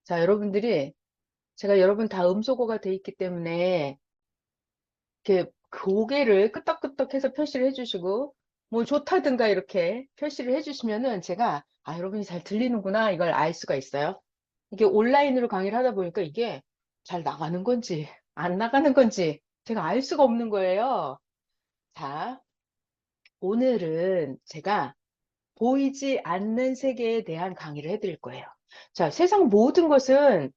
자, 여러분들이, 제가 여러분 다 음소거가 돼 있기 때문에, 이렇게 고개를 끄덕끄덕해서 표시를 해주시고, 뭐 좋다든가 이렇게 표시를 해주시면은 제가, 아, 여러분이 잘 들리는구나, 이걸 알 수가 있어요. 이게 온라인으로 강의를 하다 보니까 이게 잘 나가는 건지, 안 나가는 건지, 제가 알 수가 없는 거예요. 자, 오늘은 제가 보이지 않는 세계에 대한 강의를 해드릴 거예요. 자, 세상 모든 것은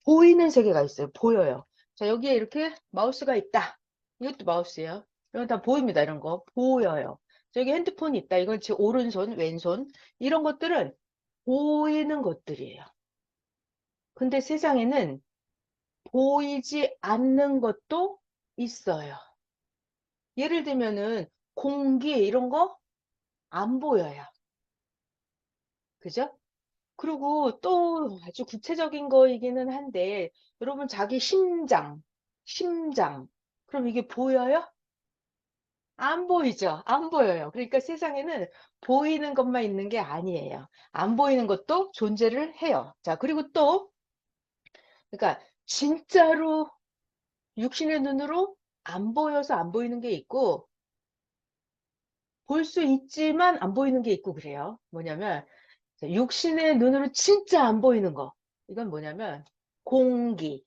보이는 세계가 있어요. 보여요. 자, 여기에 이렇게 마우스가 있다. 이것도 마우스예요. 이건 다 보입니다. 이런 거. 보여요. 저기 핸드폰이 있다. 이건 제 오른손, 왼손. 이런 것들은 보이는 것들이에요. 근데 세상에는 보이지 않는 것도 있어요. 예를 들면은 공기 이런 거 안 보여요. 그죠? 그리고 또 아주 구체적인 거이기는 한데, 여러분 자기 심장. 그럼 이게 보여요? 안 보이죠? 안 보여요. 그러니까 세상에는 보이는 것만 있는 게 아니에요. 안 보이는 것도 존재를 해요. 자, 그리고 또, 그러니까 진짜로 육신의 눈으로 안 보여서 안 보이는 게 있고, 볼 수 있지만 안 보이는 게 있고 그래요. 뭐냐면, 육신의 눈으로 진짜 안 보이는 거. 이건 뭐냐면, 공기.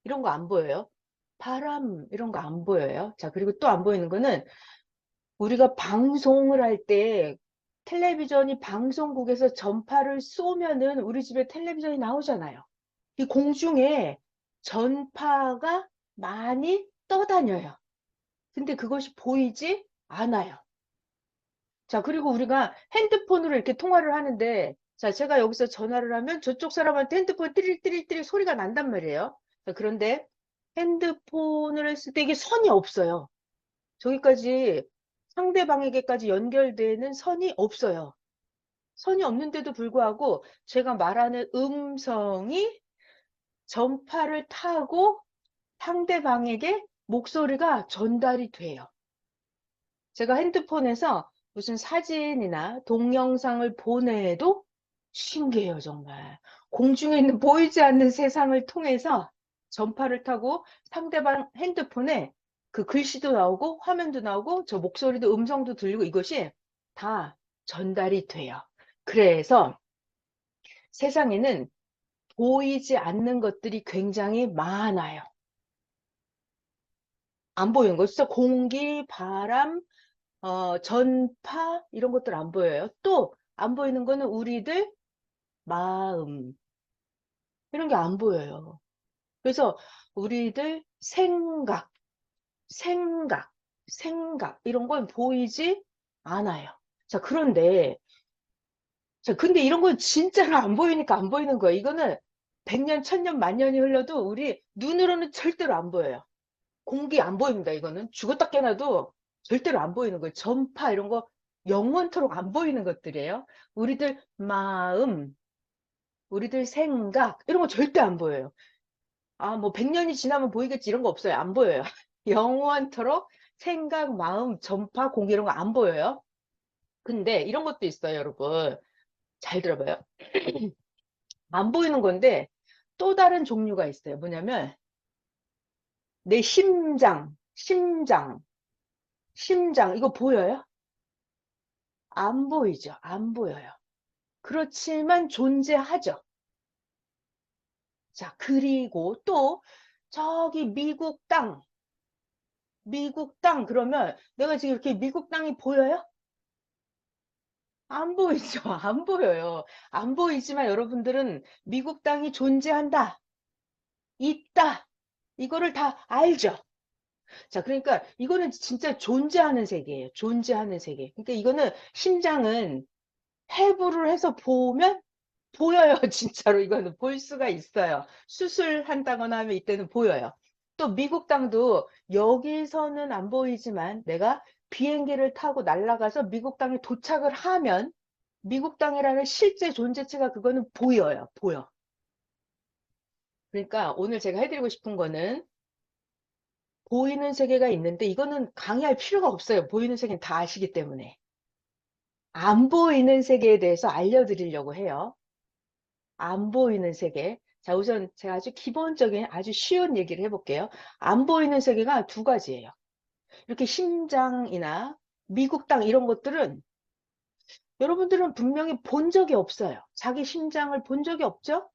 이런 거 안 보여요. 바람, 이런 거 안 보여요. 자, 그리고 또 안 보이는 거는 우리가 방송을 할 때 텔레비전이 방송국에서 전파를 쏘면은 우리 집에 텔레비전이 나오잖아요. 이 공중에 전파가 많이 떠다녀요. 근데 그것이 보이지 않아요. 자, 그리고 우리가 핸드폰으로 이렇게 통화를 하는데, 자, 제가 여기서 전화를 하면 저쪽 사람한테 핸드폰 띠릴띠릴띠릴 소리가 난단 말이에요. 자, 그런데 핸드폰을 했을 때 이게 선이 없어요. 저기까지 상대방에게까지 연결되는 선이 없어요. 선이 없는데도 불구하고 제가 말하는 음성이 전파를 타고 상대방에게 목소리가 전달이 돼요. 제가 핸드폰에서 무슨 사진이나 동영상을 보내도 신기해요, 정말. 공중에 있는 보이지 않는 세상을 통해서 전파를 타고 상대방 핸드폰에 그 글씨도 나오고 화면도 나오고 저 목소리도 음성도 들리고 이것이 다 전달이 돼요. 그래서 세상에는 보이지 않는 것들이 굉장히 많아요. 안 보이는 거. 진짜 공기, 바람, 전파 이런 것들 안 보여요. 또 안 보이는 거는 우리들 마음 이런 게 안 보여요. 그래서 우리들 생각, 생각 이런 건 보이지 않아요. 자, 그런데 자, 근데 이런 건 진짜로 안 보이니까 안 보이는 거예요. 이거는 100년, 1000년, 만년이 흘러도 우리 눈으로는 절대로 안 보여요. 공기 안 보입니다. 이거는 죽었다 깨나도 절대로 안 보이는 거예요. 전파 이런 거 영원토록 안 보이는 것들이에요. 우리들 마음, 우리들 생각 이런 거 절대 안 보여요. 아, 뭐 100년이 지나면 보이겠지 이런 거 없어요. 안 보여요. 영원토록 생각, 마음, 전파, 공기 이런 거 안 보여요. 근데 이런 것도 있어요, 여러분. 잘 들어봐요. 안 보이는 건데 또 다른 종류가 있어요. 뭐냐면 내 심장 이거 보여요? 안 보이죠. 안 보여요. 그렇지만 존재하죠. 자, 그리고 또 저기 미국 땅 그러면 내가 지금 이렇게 미국 땅이 보여요? 안 보이죠. 안 보여요. 안 보이지만 여러분들은 미국 땅이 존재한다, 있다. 이거를 다 알죠. 자, 그러니까 이거는 진짜 존재하는 세계예요. 존재하는 세계. 그러니까 이거는 심장은 해부를 해서 보면 보여요. 진짜로 이거는 볼 수가 있어요. 수술한다거나 하면 이때는 보여요. 또 미국 땅도 여기서는 안 보이지만 내가 비행기를 타고 날아가서 미국 땅에 도착을 하면 미국 땅이라는 실제 존재체가 그거는 보여요. 보여. 그러니까 오늘 제가 해드리고 싶은 거는 보이는 세계가 있는데 이거는 강의할 필요가 없어요. 보이는 세계는 다 아시기 때문에. 안 보이는 세계에 대해서 알려드리려고 해요. 안 보이는 세계. 자, 우선 제가 아주 기본적인 아주 쉬운 얘기를 해볼게요. 안 보이는 세계가 두 가지예요. 이렇게 심장이나 미국 땅 이런 것들은 여러분들은 분명히 본 적이 없어요. 자기 심장을 본 적이 없죠?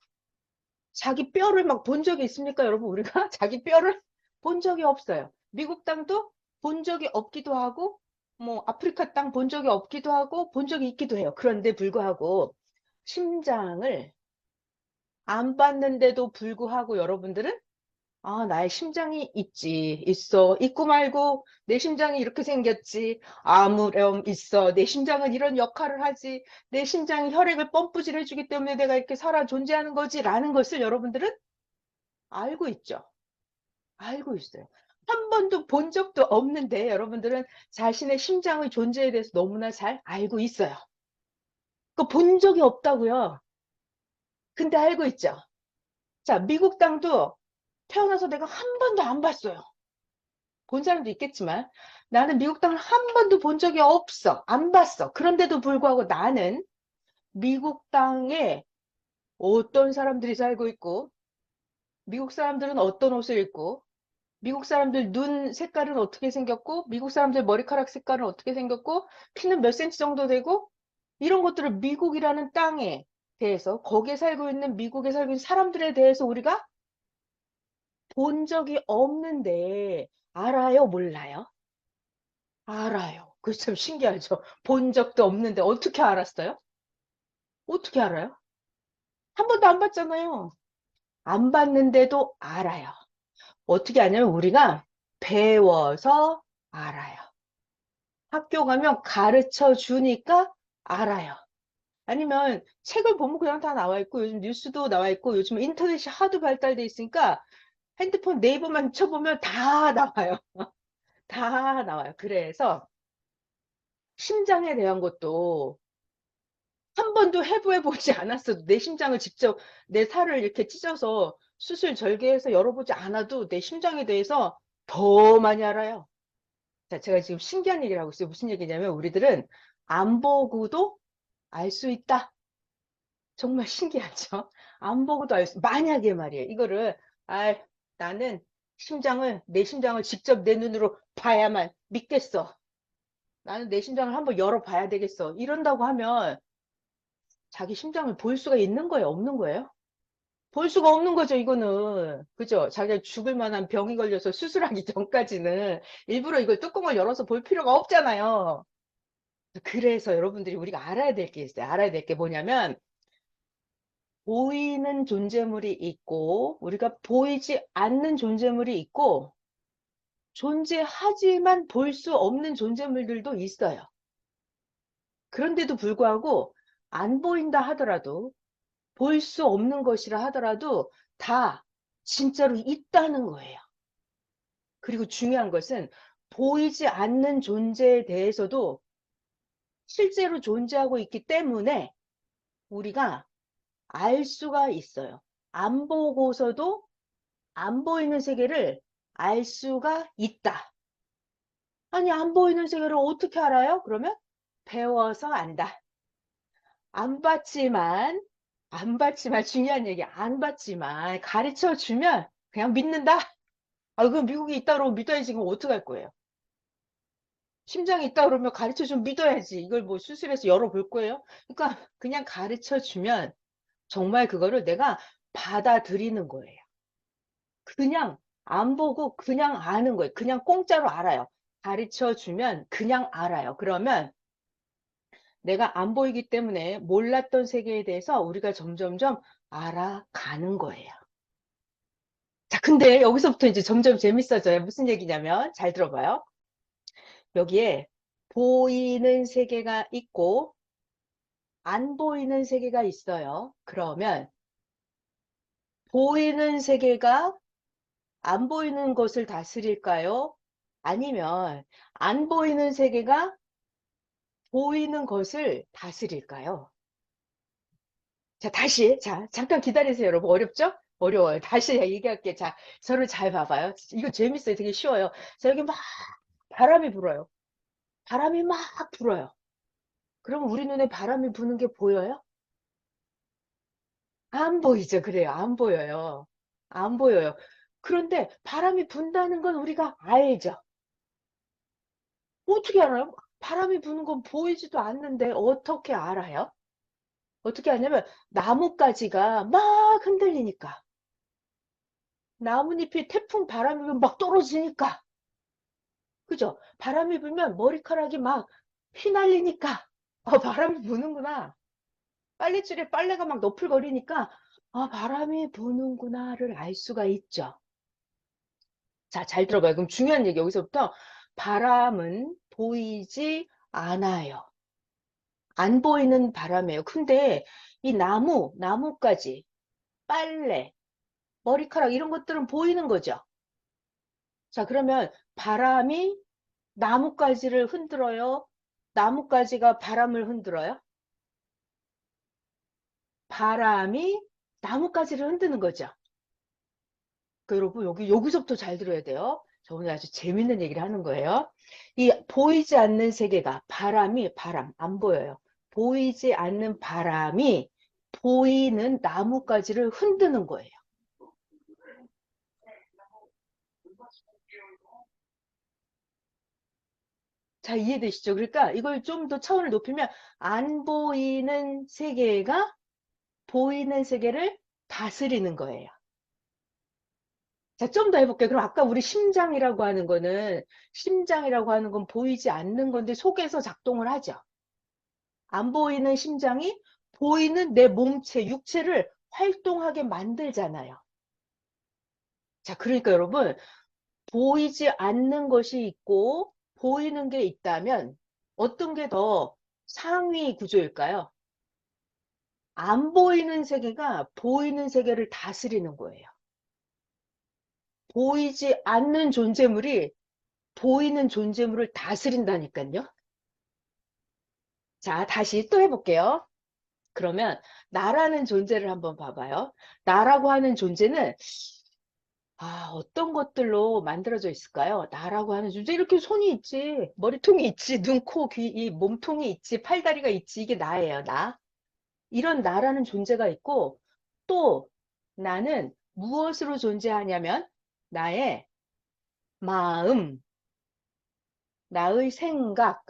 자기 뼈를 막 본 적이 있습니까, 여러분? 우리가 자기 뼈를 본 적이 없어요. 미국 땅도 본 적이 없기도 하고, 뭐 아프리카 땅 본 적이 없기도 하고, 본 적이 있기도 해요. 그런데 불구하고 심장을 안 봤는데도 불구하고 여러분들은 아, 나의 심장이 있어. 있고 말고 내 심장이 이렇게 생겼지. 아무렴 있어. 내 심장은 이런 역할을 하지. 내 심장이 혈액을 펌프질 해주기 때문에 내가 이렇게 살아 존재하는 거지. 라는 것을 여러분들은 알고 있죠. 알고 있어요. 한 번도 본 적도 없는데 여러분들은 자신의 심장의 존재에 대해서 너무나 잘 알고 있어요. 그 본 적이 없다고요. 근데 알고 있죠. 자, 미국 땅도 태어나서 내가 한 번도 안 봤어요. 본 사람도 있겠지만 나는 미국 땅을 한 번도 본 적이 없어. 안 봤어. 그런데도 불구하고 나는 미국 땅에 어떤 사람들이 살고 있고 미국 사람들은 어떤 옷을 입고 미국 사람들 눈 색깔은 어떻게 생겼고 미국 사람들 머리카락 색깔은 어떻게 생겼고 키는 몇 센치 정도 되고 이런 것들을 미국이라는 땅에 대해서 거기에 살고 있는 미국에 살고 있는 사람들에 대해서 우리가 본 적이 없는데 알아요? 몰라요? 알아요. 그게 참 신기하죠. 본 적도 없는데 어떻게 알았어요? 어떻게 알아요? 한 번도 안 봤잖아요. 안 봤는데도 알아요. 어떻게 아냐면 우리가 배워서 알아요. 학교 가면 가르쳐 주니까 알아요. 아니면 책을 보면 그냥 다 나와 있고 요즘 뉴스도 나와 있고 요즘 인터넷이 하도 발달돼 있으니까 핸드폰 네이버만 쳐보면 다 나와요. 다 나와요. 그래서 심장에 대한 것도 한 번도 해부해 보지 않았어도 내 심장을 직접 내 살을 이렇게 찢어서 수술 절개해서 열어보지 않아도 내 심장에 대해서 더 많이 알아요. 자, 제가 지금 신기한 얘기를 하고 있어요. 무슨 얘기냐면 우리들은 안 보고도 알 수 있다. 정말 신기하죠? 안 보고도 알 수, 만약에 말이에요. 이거를, 아, 나는 내 심장을 직접 내 눈으로 봐야만 믿겠어. 나는 내 심장을 한번 열어봐야 되겠어. 이런다고 하면 자기 심장을 볼 수가 있는 거예요? 없는 거예요? 볼 수가 없는 거죠, 이거는. 그죠? 자기가 죽을 만한 병이 걸려서 수술하기 전까지는 일부러 이걸 뚜껑을 열어서 볼 필요가 없잖아요. 그래서 여러분들이 우리가 알아야 될 게 있어요. 알아야 될 게 뭐냐면, 보이는 존재물이 있고, 우리가 보이지 않는 존재물이 있고, 존재하지만 볼 수 없는 존재물들도 있어요. 그런데도 불구하고, 안 보인다 하더라도, 볼 수 없는 것이라 하더라도, 다 진짜로 있다는 거예요. 그리고 중요한 것은 보이지 않는 존재에 대해서도 실제로 존재하고 있기 때문에 우리가 알 수가 있어요. 안 보고서도 안 보이는 세계를 알 수가 있다. 아니, 안 보이는 세계를 어떻게 알아요? 그러면 배워서 안다. 안 봤지만, 안 봤지만, 중요한 얘기, 안 봤지만 가르쳐 주면 그냥 믿는다? 아, 그럼 미국에 있다 그러면 믿어야지. 그럼 어떡할 거예요? 심장이 있다 그러면 가르쳐 좀 믿어야지. 이걸 뭐 수술해서 열어볼 거예요? 그러니까 그냥 가르쳐 주면 정말 그거를 내가 받아들이는 거예요. 그냥 안 보고 그냥 아는 거예요. 그냥 공짜로 알아요. 가르쳐 주면 그냥 알아요. 그러면 내가 안 보이기 때문에 몰랐던 세계에 대해서 우리가 점점점 알아가는 거예요. 자, 근데 여기서부터 이제 점점 재밌어져요. 무슨 얘기냐면 잘 들어봐요. 여기에 보이는 세계가 있고 안 보이는 세계가 있어요. 그러면 보이는 세계가 안 보이는 것을 다스릴까요? 아니면 안 보이는 세계가 보이는 것을 다스릴까요? 자, 다시. 자, 잠깐 기다리세요, 여러분. 어렵죠? 어려워요. 다시 얘기할게요. 자, 저를 잘 봐봐요. 이거 재밌어요. 되게 쉬워요. 자, 여기 막 바람이 불어요. 바람이 막 불어요. 그럼 우리 눈에 바람이 부는 게 보여요? 안 보이죠. 그래요. 안 보여요. 안 보여요. 그런데 바람이 분다는 건 우리가 알죠. 어떻게 알아요? 바람이 부는 건 보이지도 않는데 어떻게 알아요? 어떻게 하냐면 나뭇가지가 막 흔들리니까. 나뭇잎이 태풍 바람이 불면 막 떨어지니까. 그죠? 바람이 불면 머리카락이 막 휘날리니까. 바람이 부는구나. 빨래줄에 빨래가 막 너풀거리니까 바람이 부는구나를 알 수가 있죠. 자, 잘 들어봐요. 그럼 중요한 얘기 여기서부터 바람은 보이지 않아요. 안 보이는 바람이에요. 근데 이 나뭇가지, 빨래, 머리카락 이런 것들은 보이는 거죠. 자, 그러면 바람이 나뭇가지를 흔들어요? 나뭇가지가 바람을 흔들어요? 바람이 나뭇가지를 흔드는 거죠. 그 여러분 여기서부터 잘 들어야 돼요. 저 오늘 아주 재밌는 얘기를 하는 거예요. 이 보이지 않는 세계가 바람 안 보여요. 보이지 않는 바람이 보이는 나뭇가지를 흔드는 거예요. 자, 이해되시죠? 그러니까 이걸 좀 더 차원을 높이면 안 보이는 세계가 보이는 세계를 다스리는 거예요. 자, 좀 더 해볼게요. 그럼 아까 우리 심장이라고 하는 건 보이지 않는 건데 속에서 작동을 하죠. 안 보이는 심장이 보이는 내 몸체, 육체를 활동하게 만들잖아요. 자, 그러니까 여러분, 보이지 않는 것이 있고 보이는 게 있다면 어떤 게 더 상위 구조일까요? 안 보이는 세계가 보이는 세계를 다스리는 거예요. 보이지 않는 존재물이 보이는 존재물을 다스린다니까요. 자, 다시 또 해볼게요. 그러면 나라는 존재를 한번 봐봐요. 나라고 하는 존재는 어떤 것들로 만들어져 있을까요? 나라고 하는 존재. 이렇게 손이 있지, 머리통이 있지, 눈, 코, 귀, 이 몸통이 있지, 팔다리가 있지. 이게 나예요, 나. 이런 나라는 존재가 있고, 또 나는 무엇으로 존재하냐면, 나의 마음, 나의 생각,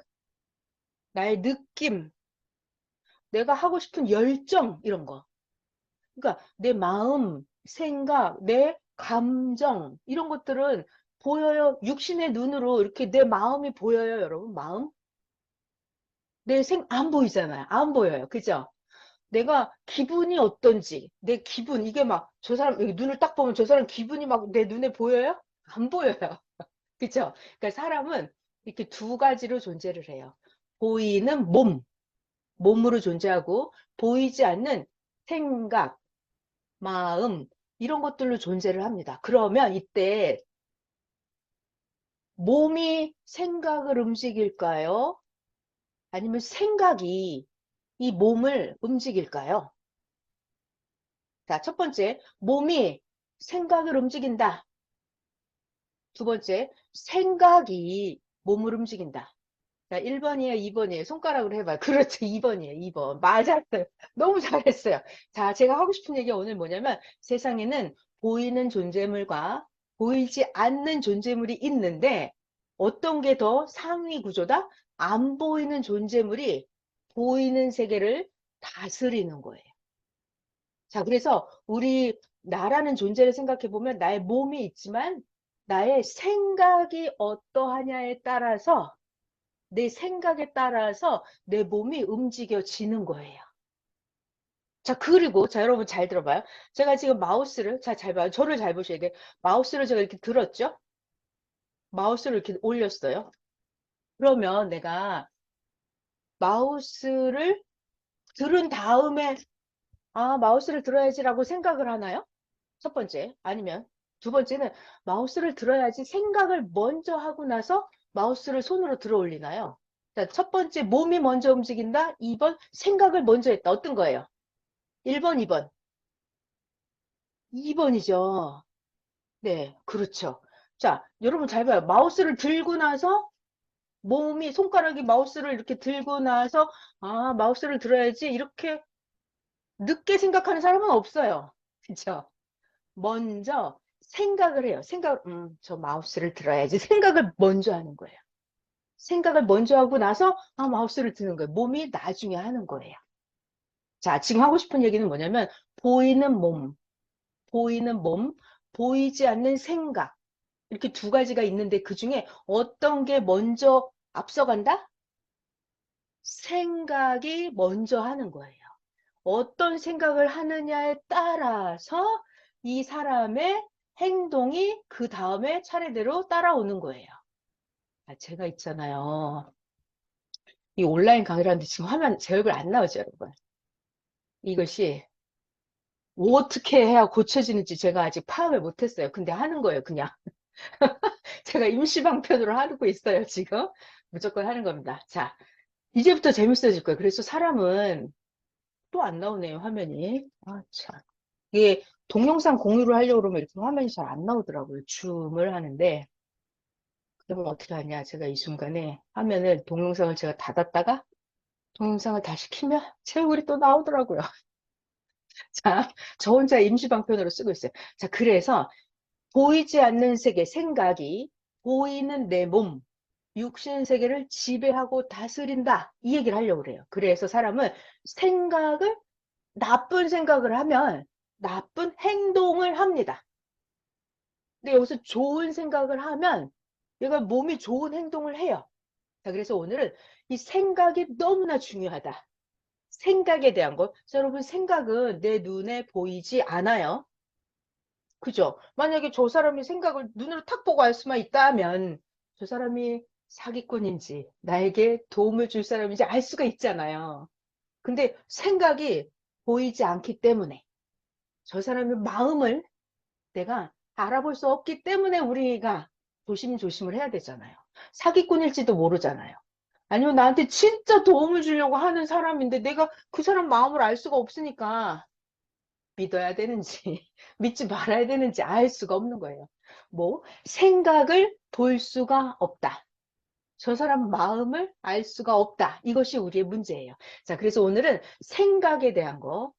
나의 느낌, 내가 하고 싶은 열정, 이런 거. 그러니까 내 마음, 생각, 내 감정 이런 것들은 보여요. 육신의 눈으로 이렇게 내 마음이 보여요, 여러분. 마음? 안 보이잖아요. 안 보여요. 그죠? 내가 기분이 어떤지, 내 기분, 이게 막, 저 사람, 여기 눈을 딱 보면 저 사람 기분이 막 내 눈에 보여요? 안 보여요. 그죠? 그러니까 사람은 이렇게 두 가지로 존재를 해요. 보이는 몸으로 존재하고, 보이지 않는 생각, 마음 이런 것들로 존재를 합니다. 그러면 이때 몸이 생각을 움직일까요? 아니면 생각이 이 몸을 움직일까요? 자, 첫 번째, 몸이 생각을 움직인다. 두 번째, 생각이 몸을 움직인다. 자, 1번이에요, 2번이에요? 손가락으로 해봐요. 그렇죠, 2번이에요, 2번. 맞았어요. 너무 잘했어요. 자, 제가 하고 싶은 얘기가 오늘 뭐냐면 세상에는 보이는 존재물과 보이지 않는 존재물이 있는데 어떤 게 더 상위 구조다? 안 보이는 존재물이 보이는 세계를 다스리는 거예요. 자, 그래서 우리 나라는 존재를 생각해 보면 나의 몸이 있지만 나의 생각이 어떠하냐에 따라서 내 생각에 따라서 내 몸이 움직여지는 거예요. 자, 그리고, 자, 여러분 잘 들어봐요. 제가 지금 마우스를, 자, 잘 봐요. 저를 잘 보셔야 돼요. 마우스를 제가 이렇게 들었죠? 마우스를 이렇게 올렸어요. 그러면 내가 마우스를 들은 다음에, 마우스를 들어야지라고 생각을 하나요? 첫 번째. 아니면 두 번째는 마우스를 들어야지 생각을 먼저 하고 나서 마우스를 손으로 들어 올리나요? 자, 첫 번째 몸이 먼저 움직인다. 2번 생각을 먼저 했다. 어떤 거예요? 1번, 2번. 2번이죠. 네, 그렇죠. 자, 여러분 잘 봐요. 마우스를 들고 나서 손가락이 마우스를 이렇게 들고 나서 마우스를 들어야지 이렇게 늦게 생각하는 사람은 없어요. 그죠? 먼저 생각을 해요. 저 마우스를 들어야지. 생각을 먼저 하는 거예요. 생각을 먼저 하고 나서, 마우스를 드는 거예요. 몸이 나중에 하는 거예요. 자, 지금 하고 싶은 얘기는 뭐냐면, 보이는 몸, 보이는 몸, 보이지 않는 생각. 이렇게 두 가지가 있는데 그 중에 어떤 게 먼저 앞서간다? 생각이 먼저 하는 거예요. 어떤 생각을 하느냐에 따라서 이 사람의 행동이 그 다음에 차례대로 따라오는 거예요. 제가 있잖아요. 이 온라인 강의를 하는데 지금 화면 제 얼굴 안 나오죠, 여러분? 이것이 어떻게 해야 고쳐지는지 제가 아직 파악을 못했어요. 근데 하는 거예요, 그냥. 제가 임시방편으로 하고 있어요, 지금. 무조건 하는 겁니다. 자, 이제부터 재밌어질 거예요. 그래서 사람은 또 안 나오네요, 화면이. 참. 이게 동영상 공유를 하려고 그러면 이렇게 화면이 잘 안 나오더라고요. 줌을 하는데. 그러면 어떻게 하냐. 제가 이 순간에 화면을, 동영상을 제가 닫았다가 동영상을 다시 키면 제 얼굴이 또 나오더라고요. 자, 저 혼자 임시방편으로 쓰고 있어요. 자, 그래서 보이지 않는 세계, 생각이 보이는 내 몸, 육신 세계를 지배하고 다스린다. 이 얘기를 하려고 그래요. 그래서 사람은 생각을, 나쁜 생각을 하면 나쁜 행동을 합니다. 근데 여기서 좋은 생각을 하면 얘가 몸이 좋은 행동을 해요. 자, 그래서 오늘은 이 생각이 너무나 중요하다. 생각에 대한 것. 자, 여러분, 생각은 내 눈에 보이지 않아요. 그죠? 만약에 저 사람이 생각을 눈으로 탁 보고 알 수만 있다면 저 사람이 사기꾼인지 나에게 도움을 줄 사람인지 알 수가 있잖아요. 근데 생각이 보이지 않기 때문에 저 사람의 마음을 내가 알아볼 수 없기 때문에 우리가 조심조심을 해야 되잖아요. 사기꾼일지도 모르잖아요. 아니면 나한테 진짜 도움을 주려고 하는 사람인데 내가 그 사람 마음을 알 수가 없으니까 믿어야 되는지 믿지 말아야 되는지 알 수가 없는 거예요. 뭐 생각을 볼 수가 없다. 저 사람 마음을 알 수가 없다. 이것이 우리의 문제예요. 자, 그래서 오늘은 생각에 대한 거,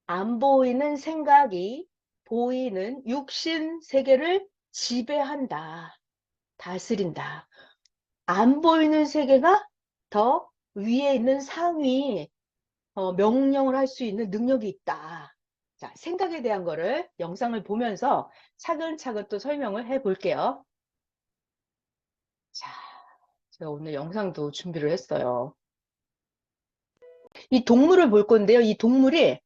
안 보이는 생각이 보이는 육신 세계를 지배한다. 다스린다. 안 보이는 세계가 더 위에 있는 상위 명령을 할 수 있는 능력이 있다. 자, 생각에 대한 거를 영상을 보면서 차근차근 또 설명을 해 볼게요. 자, 제가 오늘 영상도 준비를 했어요. 이 동물을 볼 건데요. 이 동물이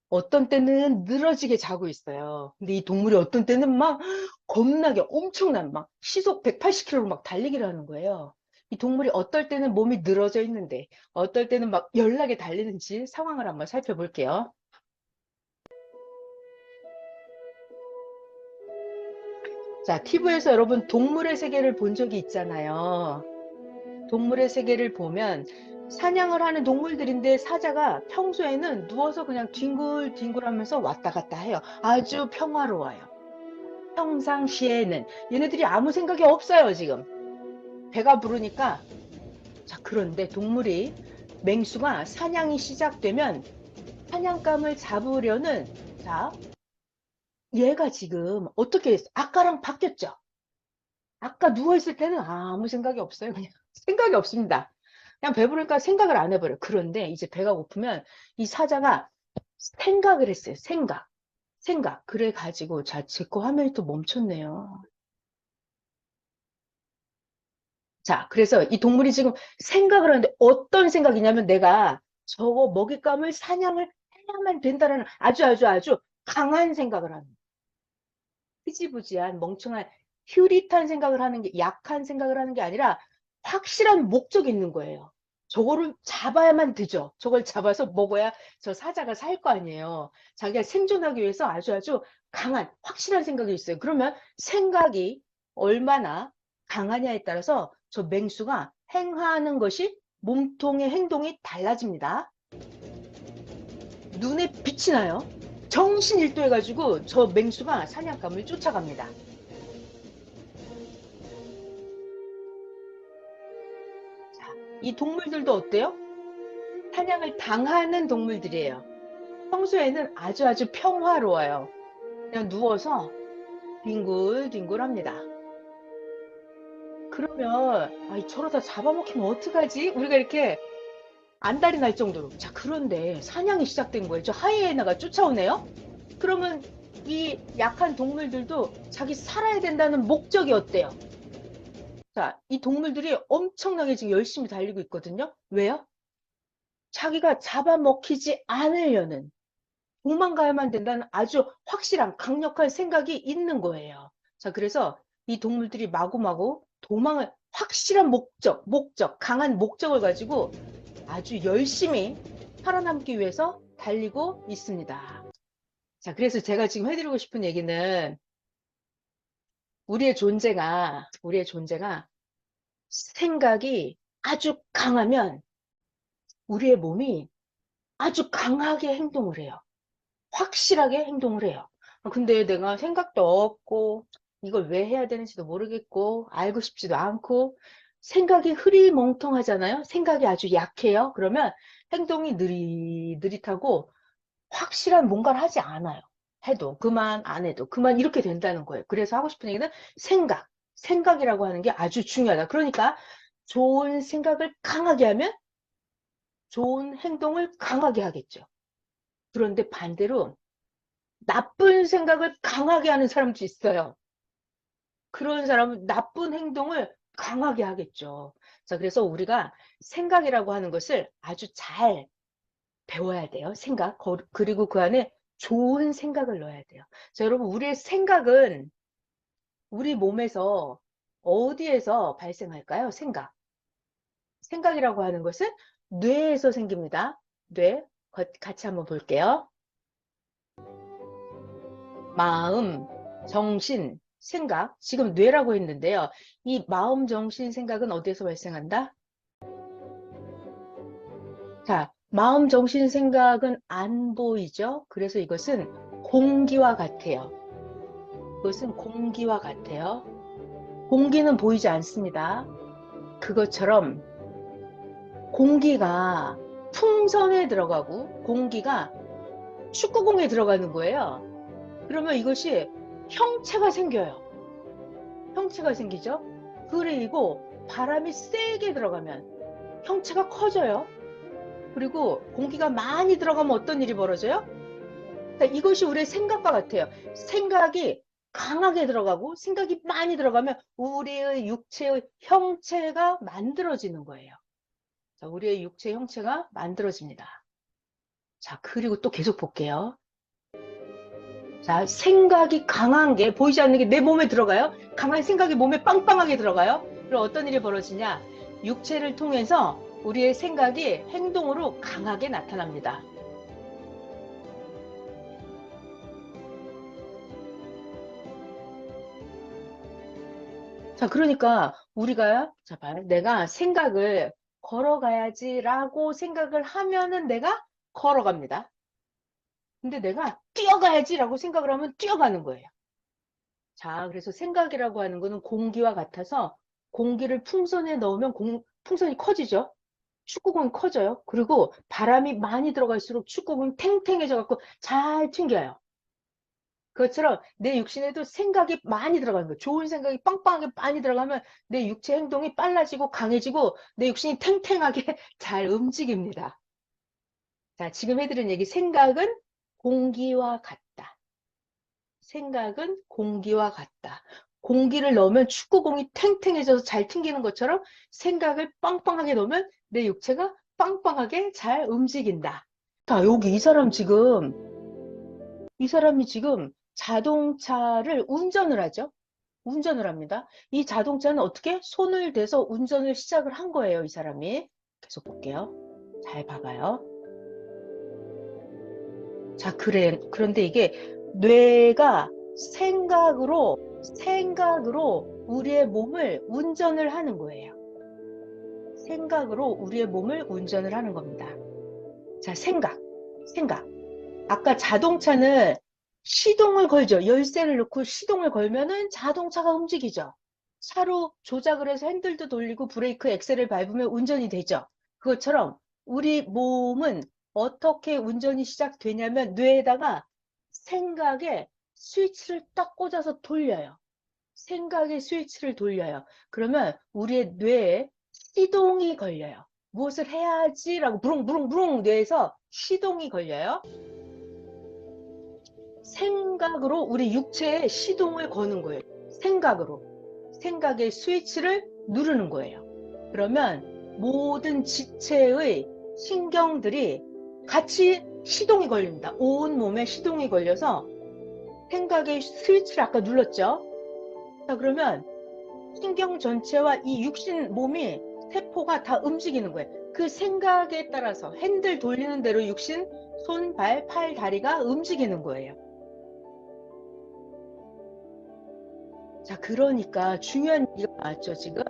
어떤 때는 늘어지게 자고 있어요. 근데 이 동물이 어떤 때는 막 겁나게 엄청난 막 시속 180km로 막 달리기를 하는 거예요. 이 동물이 어떨 때는 몸이 늘어져 있는데 어떨 때는 막 열나게 달리는지 상황을 한번 살펴볼게요. 자, TV에서 여러분 동물의 세계를 본 적이 있잖아요. 동물의 세계를 보면 사냥을 하는 동물들인데 사자가 평소에는 누워서 그냥 뒹굴뒹굴 하면서 왔다 갔다 해요. 아주 평화로워요. 평상시에는 얘네들이 아무 생각이 없어요, 지금. 배가 부르니까. 자, 그런데 맹수가 사냥이 시작되면 사냥감을 잡으려는, 자, 얘가 지금 어떻게 했어? 아까랑 바뀌었죠? 아까 누워있을 때는 아무 생각이 없어요. 그냥 생각이 없습니다. 그냥 배부르니까 생각을 안 해버려요. 그런데 이제 배가 고프면 이 사자가 생각을 했어요. 생각. 그래가지고, 자, 제 거 화면이 또 멈췄네요. 자, 그래서 이 동물이 지금 생각을 하는데 어떤 생각이냐면 내가 저거 먹잇감을 사냥을 해야만 된다라는 아주 강한 생각을 하는 거예요. 흐지부지한 멍청한 휴릿한 생각을 하는 게 약한 생각을 하는 게 아니라 확실한 목적이 있는 거예요. 저거를 잡아야만 되죠. 저걸 잡아서 먹어야 저 사자가 살 거 아니에요. 자기가 생존하기 위해서 아주 강한 확실한 생각이 있어요. 그러면 생각이 얼마나 강하냐에 따라서 저 맹수가 행하는 것이 몸통의 행동이 달라집니다. 눈에 빛이 나요. 정신일도해가지고 저 맹수가 사냥감을 쫓아갑니다. 자, 이 동물들도 어때요? 사냥을 당하는 동물들이에요. 평소에는 아주 평화로워요. 그냥 누워서 뒹굴뒹굴합니다. 그러면 저러다 잡아먹히면 어떡하지? 우리가 이렇게 안달이 날 정도로. 자, 그런데 사냥이 시작된 거예요. 저 하이에나가 쫓아오네요. 그러면 이 약한 동물들도 자기 살아야 된다는 목적이 어때요? 자, 이 동물들이 엄청나게 지금 열심히 달리고 있거든요. 왜요? 자기가 잡아먹히지 않으려는, 도망가야만 된다는 아주 확실한 강력한 생각이 있는 거예요. 자, 그래서 이 동물들이 마구마구 도망을, 확실한 강한 목적을 가지고 아주 열심히 살아남기 위해서 달리고 있습니다. 자, 그래서 제가 지금 해드리고 싶은 얘기는 우리의 존재가 생각이 아주 강하면 우리의 몸이 아주 강하게 행동을 해요. 확실하게 행동을 해요. 근데 내가 생각도 없고 이걸 왜 해야 되는지도 모르겠고 알고 싶지도 않고 생각이 흐리멍텅하잖아요. 생각이 아주 약해요. 그러면 행동이 느릿느릿하고 확실한 뭔가를 하지 않아요. 해도 그만, 안 해도 그만, 이렇게 된다는 거예요. 그래서 하고 싶은 얘기는 생각이라고 하는 게 아주 중요하다. 그러니까 좋은 생각을 강하게 하면 좋은 행동을 강하게 하겠죠. 그런데 반대로 나쁜 생각을 강하게 하는 사람도 있어요. 그런 사람은 나쁜 행동을 강하게 하겠죠. 자, 그래서 우리가 생각이라고 하는 것을 아주 잘 배워야 돼요. 그리고 그 안에 좋은 생각을 넣어야 돼요. 자, 여러분, 우리의 생각은 우리 몸에서 어디에서 발생할까요? 생각이라고 하는 것은 뇌에서 생깁니다. 뇌, 같이 한번 볼게요. 마음, 정신, 생각. 지금 뇌라고 했는데요. 이 마음, 정신, 생각은 어디에서 발생한다? 자, 마음, 정신, 생각은 안 보이죠? 그래서 이것은 공기와 같아요. 이것은 공기와 같아요. 공기는 보이지 않습니다. 그것처럼 공기가 풍선에 들어가고 공기가 축구공에 들어가는 거예요. 그러면 이것이 형체가 생겨요. 형체가 생기죠. 그리고 바람이 세게 들어가면 형체가 커져요. 그리고 공기가 많이 들어가면 어떤 일이 벌어져요? 자, 이것이 우리의 생각과 같아요. 생각이 강하게 들어가고 생각이 많이 들어가면 우리의 육체의 형체가 만들어지는 거예요. 자, 우리의 육체 형체가 만들어집니다. 자, 그리고 또 계속 볼게요. 자, 생각이 강한 게, 보이지 않는 게 내 몸에 들어가요. 강한 생각이 몸에 빵빵하게 들어가요. 그럼 어떤 일이 벌어지냐? 육체를 통해서 우리의 생각이 행동으로 강하게 나타납니다. 자, 그러니까 우리가, 자, 봐요. 내가 생각을 걸어가야지라고 생각을 하면은 내가 걸어갑니다. 근데 내가 뛰어가야지라고 생각을 하면 뛰어가는 거예요. 자, 그래서 생각이라고 하는 거는 공기와 같아서 공기를 풍선에 넣으면 풍선이 커지죠. 축구공이 커져요. 그리고 바람이 많이 들어갈수록 축구공이 탱탱해져 갖고 잘 튕겨요. 그것처럼 내 육신에도 생각이 많이 들어가는 거예요. 좋은 생각이 빵빵하게 많이 들어가면 내 육체 행동이 빨라지고 강해지고 내 육신이 탱탱하게 잘 움직입니다. 자, 지금 해드린 얘기, 생각은 공기와 같다. 생각은 공기와 같다. 공기를 넣으면 축구공이 탱탱해져서 잘 튕기는 것처럼 생각을 빵빵하게 넣으면 내 육체가 빵빵하게 잘 움직인다. 자, 여기 이 사람이 지금 자동차를 운전을 하죠. 운전을 합니다. 이 자동차는 어떻게? 손을 대서 운전을 시작을 한 거예요, 이 사람이. 계속 볼게요. 잘 봐봐요. 자, 그런데 이게 뇌가 생각으로 우리의 몸을 운전을 하는 거예요. 생각으로 우리의 몸을 운전을 하는 겁니다. 자, 생각. 아까 자동차는 시동을 걸죠. 열쇠를 넣고 시동을 걸면은 자동차가 움직이죠. 차로 조작을 해서 핸들도 돌리고 브레이크, 엑셀을 밟으면 운전이 되죠. 그것처럼 우리 몸은 어떻게 운전이 시작되냐면 뇌에다가 생각의 스위치를 딱 꽂아서 돌려요. 생각의 스위치를 돌려요. 그러면 우리의 뇌에 시동이 걸려요. 무엇을 해야지라고 부릉부릉부릉 뇌에서 시동이 걸려요. 생각으로 우리 육체에 시동을 거는 거예요. 생각으로. 생각의 스위치를 누르는 거예요. 그러면 모든 지체의 신경들이 같이 시동이 걸립니다. 온 몸에 시동이 걸려서 생각의 스위치를 아까 눌렀죠? 자, 그러면 신경 전체와 이 육신 몸이 세포가 다 움직이는 거예요. 그 생각에 따라서 핸들 돌리는 대로 육신, 손, 발, 팔, 다리가 움직이는 거예요. 자, 그러니까 중요한 얘기가 나왔죠, 지금.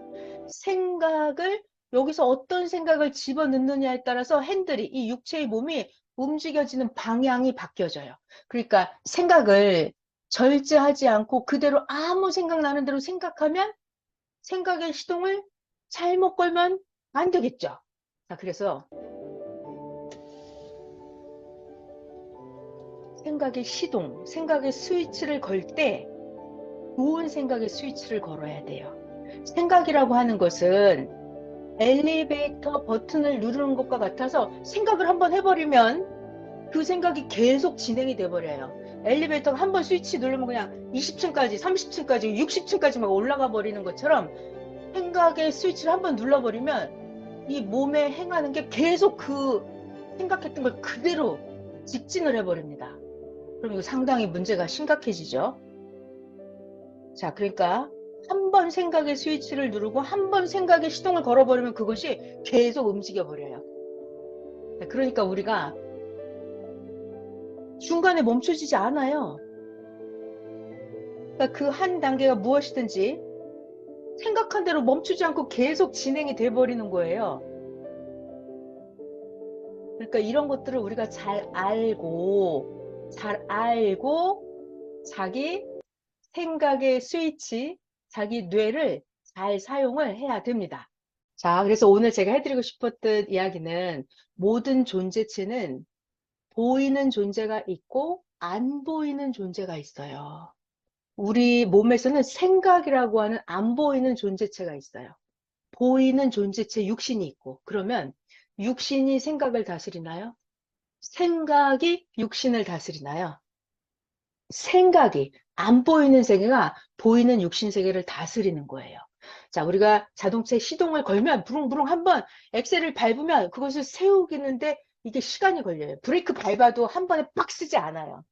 생각을, 여기서 어떤 생각을 집어넣느냐에 따라서 핸들이, 이 육체의 몸이 움직여지는 방향이 바뀌어져요. 그러니까 생각을 절제하지 않고 그대로 아무 생각나는 대로 생각하면 생각의 시동을 잘못 걸면 안 되겠죠. 자, 그래서 생각의 시동, 생각의 스위치를 걸 때 좋은 생각의 스위치를 걸어야 돼요. 생각이라고 하는 것은 엘리베이터 버튼을 누르는 것과 같아서 생각을 한번 해버리면 그 생각이 계속 진행이 돼 버려요. 엘리베이터가 한번 스위치 누르면 그냥 20층까지, 30층까지, 60층까지 막 올라가 버리는 것처럼 생각의 스위치를 한번 눌러버리면 이 몸에 행하는 게 계속 그 생각했던 걸 그대로 직진을 해버립니다. 그럼 이거 상당히 문제가 심각해지죠. 자, 그러니까 한 번 생각의 스위치를 누르고 한 번 생각의 시동을 걸어버리면 그것이 계속 움직여 버려요. 그러니까 우리가 중간에 멈춰지지 않아요. 그러니까 그 한 단계가 무엇이든지 생각한 대로 멈추지 않고 계속 진행이 돼 버리는 거예요. 그러니까 이런 것들을 우리가 잘 알고 자기 생각의 스위치, 자기 뇌를 잘 사용을 해야 됩니다. 자, 그래서 오늘 제가 해드리고 싶었던 이야기는 모든 존재체는 보이는 존재가 있고 안 보이는 존재가 있어요. 우리 몸에서는 생각이라고 하는 안 보이는 존재체가 있어요. 보이는 존재체 육신이 있고, 그러면 육신이 생각을 다스리나요? 생각이 육신을 다스리나요? 생각이 안 보이는 세계가 보이는 육신 세계를 다스리는 거예요. 자, 우리가 자동차에 시동을 걸면 부릉부릉 한번 엑셀을 밟으면 그것을 세우기는데 이게 시간이 걸려요. 브레이크 밟아도 한 번에 빡 쓰지 않아요.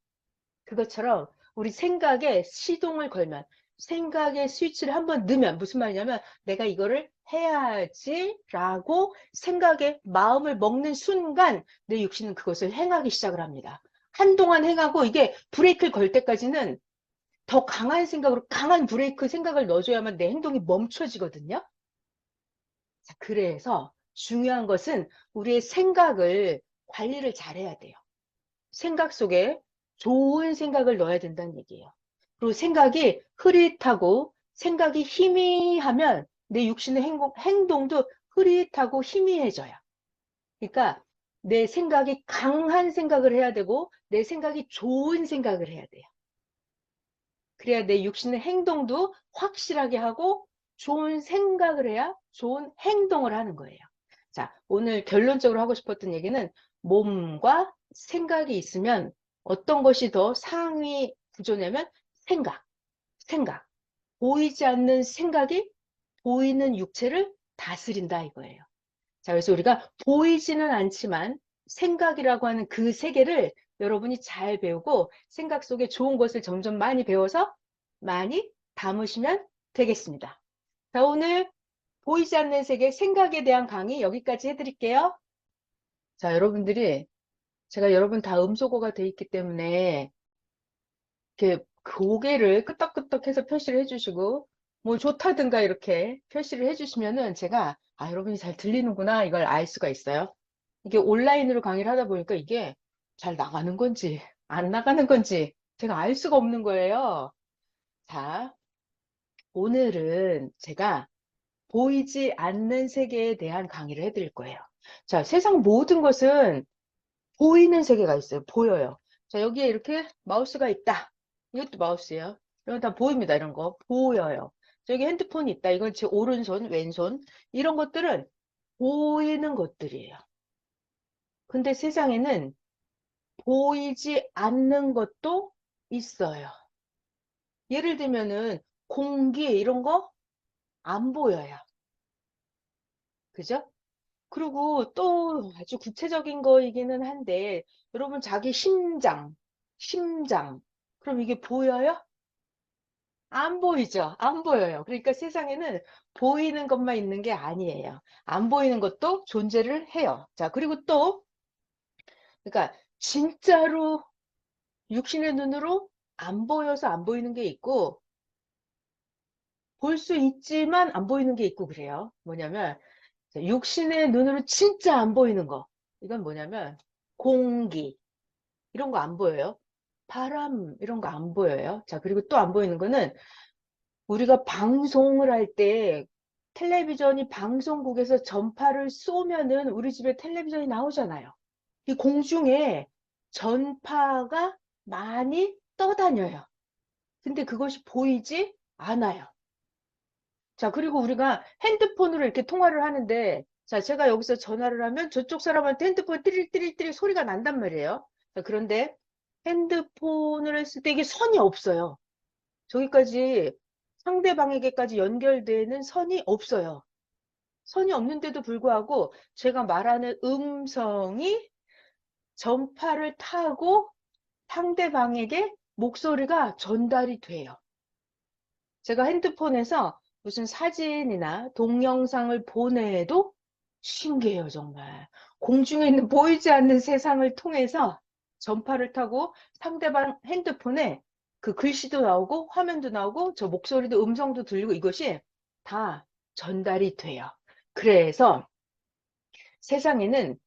그것처럼 우리 생각에 시동을 걸면 생각의 스위치를 한번 넣으면 무슨 말이냐면 내가 이거를 해야지 라고 생각에 마음을 먹는 순간 내 육신은 그것을 행하기 시작을 합니다. 한동안 행하고 이게 브레이크를 걸 때까지는 더 강한 생각으로 강한 브레이크 생각을 넣어줘야만 내 행동이 멈춰지거든요. 자, 그래서 중요한 것은 우리의 생각을 관리를 잘해야 돼요. 생각 속에 좋은 생각을 넣어야 된다는 얘기예요. 그리고 생각이 흐릿하고 생각이 희미하면 내 육신의 행동도 흐릿하고 희미해져요. 그러니까 내 생각이 강한 생각을 해야 되고 내 생각이 좋은 생각을 해야 돼요. 그래야 내 육신의 행동도 확실하게 하고 좋은 생각을 해야 좋은 행동을 하는 거예요. 자, 오늘 결론적으로 하고 싶었던 얘기는 몸과 생각이 있으면 어떤 것이 더 상위 구조냐면 생각, 생각. 보이지 않는 생각이 보이는 육체를 다스린다 이거예요. 자, 그래서 우리가 보이지는 않지만 생각이라고 하는 그 세계를 여러분이 잘 배우고 생각 속에 좋은 것을 점점 많이 배워서 많이 담으시면 되겠습니다. 자, 오늘 보이지 않는 세계 생각에 대한 강의 여기까지 해드릴게요. 자, 여러분들이 제가 여러분 다 음소거가 돼 있기 때문에 이렇게 고개를 끄덕끄덕해서 표시를 해주시고 뭐 좋다든가 이렇게 표시를 해주시면은 제가 아, 여러분이 잘 들리는구나 이걸 알 수가 있어요. 이게 온라인으로 강의를 하다 보니까 이게 잘 나가는 건지 안 나가는 건지 제가 알 수가 없는 거예요. 자, 오늘은 제가 보이지 않는 세계에 대한 강의를 해드릴 거예요. 자, 세상 모든 것은 보이는 세계가 있어요. 보여요. 자, 여기에 이렇게 마우스가 있다. 이것도 마우스예요. 이건 다 보입니다. 이런 거. 보여요. 저기 핸드폰이 있다. 이건 제 오른손, 왼손. 이런 것들은 보이는 것들이에요. 근데 세상에는 보이지 않는 것도 있어요. 예를 들면은 공기 이런 거 안 보여요. 그죠? 그리고 또 아주 구체적인 거이기는 한데 여러분 자기 심장 그럼 이게 보여요? 안 보이죠? 안 보여요. 그러니까 세상에는 보이는 것만 있는 게 아니에요. 안 보이는 것도 존재를 해요. 자, 그리고 또 그러니까 진짜로 육신의 눈으로 안 보여서 안 보이는 게 있고 볼 수 있지만 안 보이는 게 있고 그래요. 뭐냐면 육신의 눈으로 진짜 안 보이는 거. 이건 뭐냐면 공기 이런 거 안 보여요. 바람 이런 거 안 보여요. 자, 그리고 또 안 보이는 거는 우리가 방송을 할 때 텔레비전이 방송국에서 전파를 쏘면은 우리 집에 텔레비전이 나오잖아요. 이 공중에 전파가 많이 떠다녀요. 근데 그것이 보이지 않아요. 자, 그리고 우리가 핸드폰으로 이렇게 통화를 하는데, 자, 제가 여기서 전화를 하면 저쪽 사람한테 핸드폰 띠릴띠릴띠릴 소리가 난단 말이에요. 자, 그런데 핸드폰을 했을 때 이게 선이 없어요. 저기까지 상대방에게까지 연결되는 선이 없어요. 선이 없는데도 불구하고 제가 말하는 음성이 전파를 타고 상대방에게 목소리가 전달이 돼요. 제가 핸드폰에서 무슨 사진이나 동영상을 보내도 신기해요, 정말. 공중에 있는 보이지 않는 세상을 통해서 전파를 타고 상대방 핸드폰에 그 글씨도 나오고 화면도 나오고 저 목소리도 음성도 들리고 이것이 다 전달이 돼요. 그래서 세상에는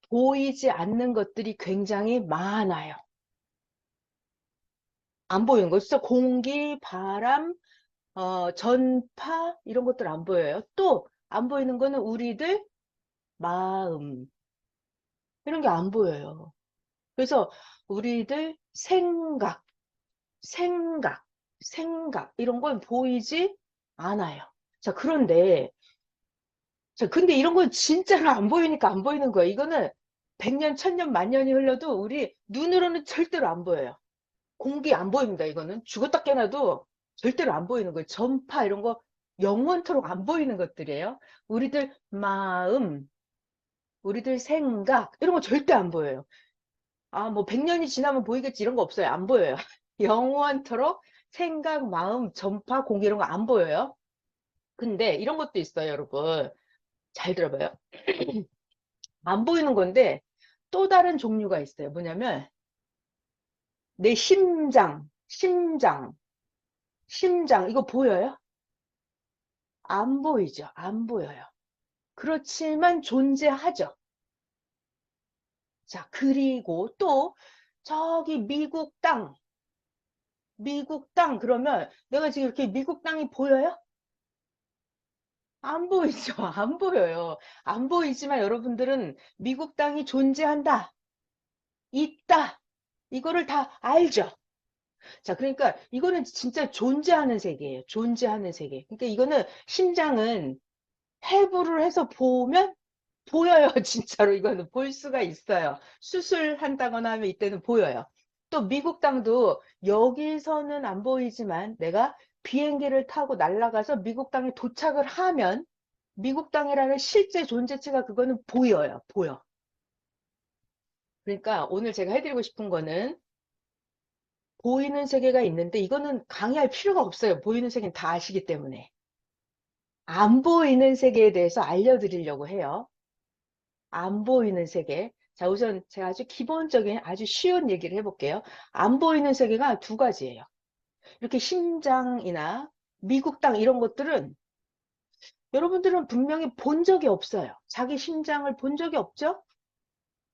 보이지 않는 것들이 굉장히 많아요. 안 보이는 거. 진짜 공기, 바람, 전파 이런 것들 안 보여요. 또 안 보이는 거는 우리들 마음 이런 게 안 보여요. 그래서 우리들 생각, 생각 이런 건 보이지 않아요. 자, 그런데 자, 근데 이런 건 진짜로 안 보이니까 안 보이는 거예요. 이거는 100년, 1000년, 만년이 흘러도 우리 눈으로는 절대로 안 보여요. 공기 안 보입니다. 이거는 죽었다 깨나도 절대로 안 보이는 거예요. 전파 이런 거 영원토록 안 보이는 것들이에요. 우리들 마음, 우리들 생각 이런 거 절대 안 보여요. 아, 뭐 100년이 지나면 보이겠지 이런 거 없어요. 안 보여요. 영원토록 생각, 마음, 전파, 공기 이런 거 안 보여요. 근데 이런 것도 있어요, 여러분. 잘 들어봐요. 안 보이는 건데 또 다른 종류가 있어요. 뭐냐면 내 심장 이거 보여요? 안 보이죠? 안 보여요. 그렇지만 존재하죠. 자, 그리고 또 저기 미국 땅 그러면 내가 지금 이렇게 미국 땅이 보여요? 안 보이죠? 안 보여요. 안 보이지만 여러분들은 미국 땅이 존재한다, 있다, 이거를 다 알죠? 자, 그러니까 이거는 진짜 존재하는 세계예요. 존재하는 세계. 그러니까 이거는 심장은 해부를 해서 보면 보여요. 진짜로 이거는 볼 수가 있어요. 수술한다거나 하면 이때는 보여요. 또 미국 땅도 여기서는 안 보이지만 내가 비행기를 타고 날아가서 미국 땅에 도착을 하면 미국 땅이라는 실제 존재체가 그거는 보여요. 보여. 그러니까 오늘 제가 해드리고 싶은 거는 보이는 세계가 있는데 이거는 강의할 필요가 없어요. 보이는 세계는 다 아시기 때문에. 안 보이는 세계에 대해서 알려드리려고 해요. 안 보이는 세계. 자, 우선 제가 아주 기본적인 아주 쉬운 얘기를 해볼게요. 안 보이는 세계가 두 가지예요. 이렇게 심장이나 미국 땅 이런 것들은 여러분들은 분명히 본 적이 없어요. 자기 심장을 본 적이 없죠?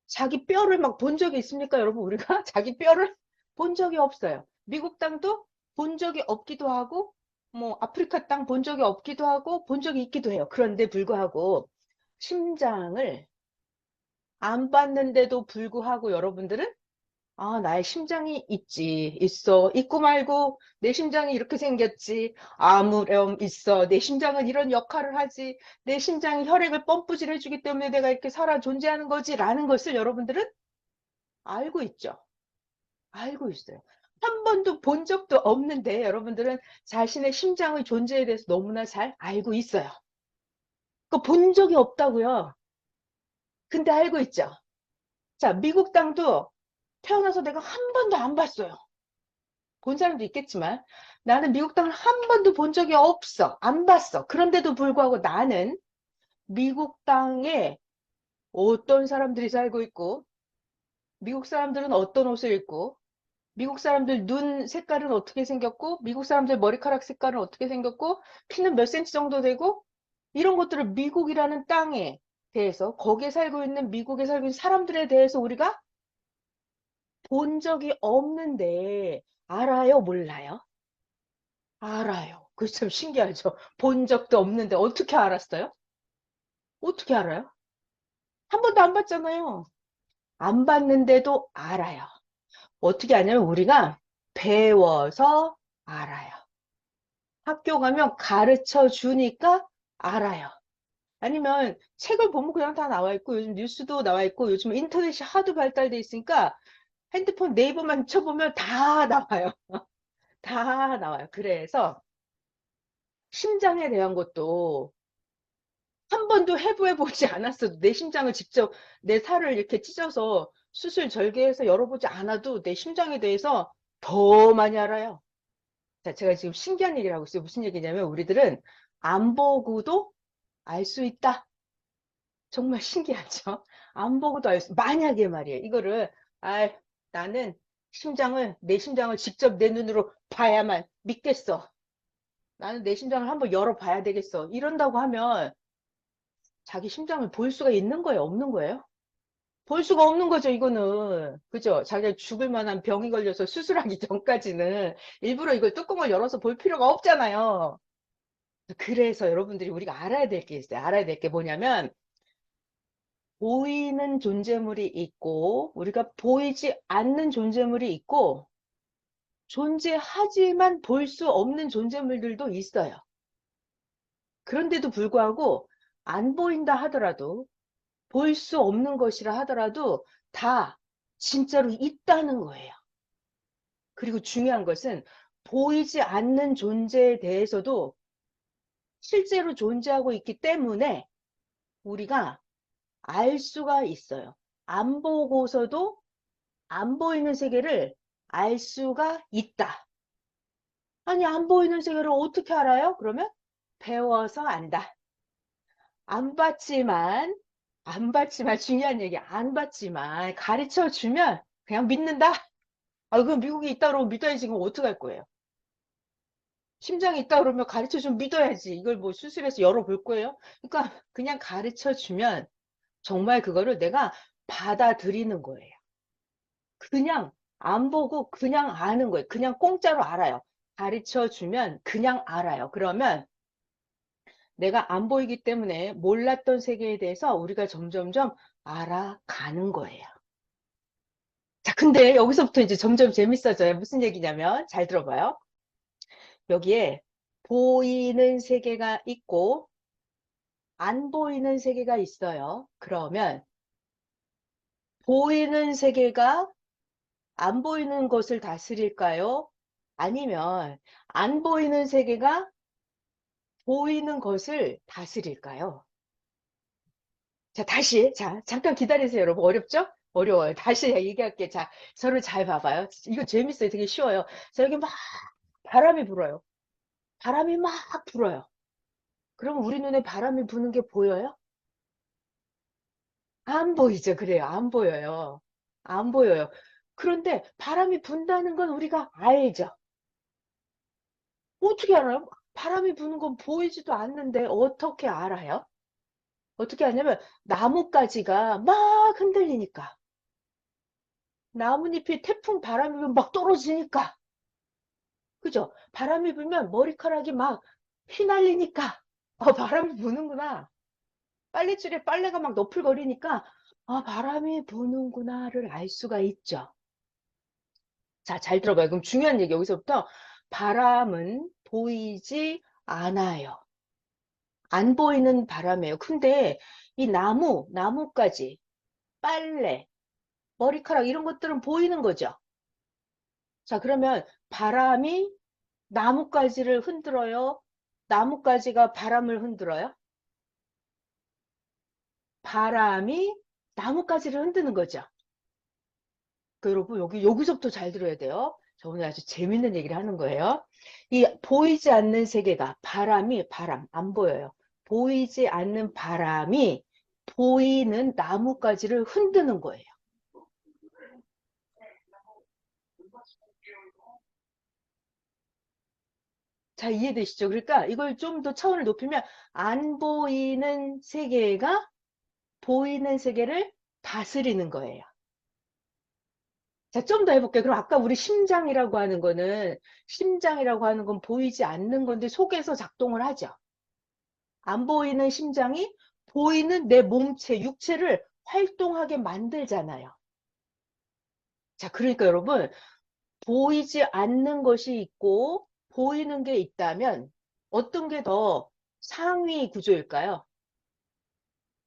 자기 뼈를 막 본 적이 있습니까, 여러분? 우리가 자기 뼈를 본 적이 없어요. 미국 땅도 본 적이 없기도 하고, 뭐 아프리카 땅 본 적이 없기도 하고, 본 적이 있기도 해요. 그런데 불구하고 심장을 안 봤는데도 불구하고 여러분들은 아, 나의 심장이 있어. 있고 말고 내 심장이 이렇게 생겼지. 아무렴 있어. 내 심장은 이런 역할을 하지. 내 심장이 혈액을 펌프질 해주기 때문에 내가 이렇게 살아 존재하는 거지. 라는 것을 여러분들은 알고 있죠. 알고 있어요. 한 번도 본 적도 없는데 여러분들은 자신의 심장의 존재에 대해서 너무나 잘 알고 있어요. 그 본 적이 없다고요. 근데 알고 있죠. 자, 미국 땅도 태어나서 내가 한 번도 안 봤어요. 본 사람도 있겠지만 나는 미국 땅을 한 번도 본 적이 없어. 안 봤어. 그런데도 불구하고 나는 미국 땅에 어떤 사람들이 살고 있고 미국 사람들은 어떤 옷을 입고 미국 사람들 눈 색깔은 어떻게 생겼고 미국 사람들 머리카락 색깔은 어떻게 생겼고 키는 몇 센치 정도 되고 이런 것들을 미국이라는 땅에 대해서 거기에 살고 있는 미국에 살고 있는 사람들에 대해서 우리가 본 적이 없는데 알아요, 몰라요? 알아요. 그게 참 신기하죠. 본 적도 없는데 어떻게 알았어요? 어떻게 알아요? 한 번도 안 봤잖아요. 안 봤는데도 알아요. 어떻게 아냐면 우리가 배워서 알아요. 학교 가면 가르쳐 주니까 알아요. 아니면 책을 보면 그냥 다 나와 있고 요즘 뉴스도 나와 있고 요즘 인터넷이 하도 발달돼 있으니까 핸드폰 네이버만 쳐보면 다 나와요. 다 나와요. 그래서 심장에 대한 것도 한 번도 해부해 보지 않았어도 내 심장을 직접 내 살을 이렇게 찢어서 수술 절개해서 열어보지 않아도 내 심장에 대해서 더 많이 알아요. 자, 제가 지금 신기한 얘기를 하고 있어요. 무슨 얘기냐면 우리들은 안 보고도 알 수 있다. 정말 신기하죠? 안 보고도 알 수, 만약에 말이에요. 이거를, 아, 나는 내 심장을 직접 내 눈으로 봐야만 믿겠어. 나는 내 심장을 한번 열어봐야 되겠어. 이런다고 하면 자기 심장을 볼 수가 있는 거예요? 없는 거예요? 볼 수가 없는 거죠, 이거는. 그죠? 자기가 죽을 만한 병이 걸려서 수술하기 전까지는 일부러 이걸 뚜껑을 열어서 볼 필요가 없잖아요. 그래서 여러분들이 우리가 알아야 될 게 있어요. 알아야 될 게 뭐냐면, 보이는 존재물이 있고, 우리가 보이지 않는 존재물이 있고, 존재하지만 볼 수 없는 존재물들도 있어요. 그런데도 불구하고, 안 보인다 하더라도, 볼 수 없는 것이라 하더라도, 다 진짜로 있다는 거예요. 그리고 중요한 것은 보이지 않는 존재에 대해서도 실제로 존재하고 있기 때문에 우리가 알 수가 있어요. 안 보고서도 안 보이는 세계를 알 수가 있다. 아니, 안 보이는 세계를 어떻게 알아요? 그러면 배워서 안다. 안 봤지만, 안 봤지만, 중요한 얘기, 안 봤지만, 가르쳐 주면 그냥 믿는다? 아, 그럼 미국에 있다 그러면 믿어야지. 그럼 어떡할 거예요? 심장이 있다 그러면 가르쳐 좀 믿어야지. 이걸 뭐 수술해서 열어볼 거예요? 그러니까 그냥 가르쳐 주면 정말 그거를 내가 받아들이는 거예요. 그냥 안 보고 그냥 아는 거예요. 그냥 공짜로 알아요. 가르쳐 주면 그냥 알아요. 그러면 내가 안 보이기 때문에 몰랐던 세계에 대해서 우리가 점점점 알아가는 거예요. 자, 근데 여기서부터 이제 점점 재밌어져요. 무슨 얘기냐면 잘 들어봐요. 여기에 보이는 세계가 있고 안 보이는 세계가 있어요. 그러면 보이는 세계가 안 보이는 것을 다스릴까요? 아니면 안 보이는 세계가 보이는 것을 다스릴까요? 자, 다시. 자, 잠깐 기다리세요, 여러분. 어렵죠? 어려워요. 다시 얘기할게. 자, 저를 잘 봐봐요. 이거 재밌어요. 되게 쉬워요. 자, 여기 막 바람이 불어요. 바람이 막 불어요. 그러면 우리 눈에 바람이 부는 게 보여요? 안 보이죠. 그래요. 안 보여요. 안 보여요. 그런데 바람이 분다는 건 우리가 알죠. 어떻게 알아요? 바람이 부는 건 보이지도 않는데 어떻게 알아요? 어떻게 하냐면 나뭇가지가 막 흔들리니까 나뭇잎이 태풍 바람이 불면 막 떨어지니까 그죠? 바람이 불면 머리카락이 막 휘날리니까 바람이 부는구나. 빨래줄에 빨래가 막 너풀거리니까 아, 바람이 부는구나를 알 수가 있죠. 자, 잘 들어봐요. 그럼 중요한 얘기 여기서부터 바람은 보이지 않아요. 안 보이는 바람이에요. 근데 이 나무까지, 빨래, 머리카락 이런 것들은 보이는 거죠. 자, 그러면 바람이 나뭇가지를 흔들어요? 나뭇가지가 바람을 흔들어요? 바람이 나뭇가지를 흔드는 거죠. 그 여러분, 여기서부터 잘 들어야 돼요. 저 오늘 아주 재밌는 얘기를 하는 거예요. 이 보이지 않는 세계가 바람, 안 보여요. 보이지 않는 바람이 보이는 나뭇가지를 흔드는 거예요. 자, 이해되시죠? 그러니까 이걸 좀 더 차원을 높이면 안 보이는 세계가 보이는 세계를 다스리는 거예요. 자, 좀 더 해볼게요. 그럼 아까 우리 심장이라고 하는 건 보이지 않는 건데 속에서 작동을 하죠. 안 보이는 심장이 보이는 내 몸체, 육체를 활동하게 만들잖아요. 자, 그러니까 여러분, 보이지 않는 것이 있고 보이는 게 있다면 어떤 게 더 상위 구조일까요?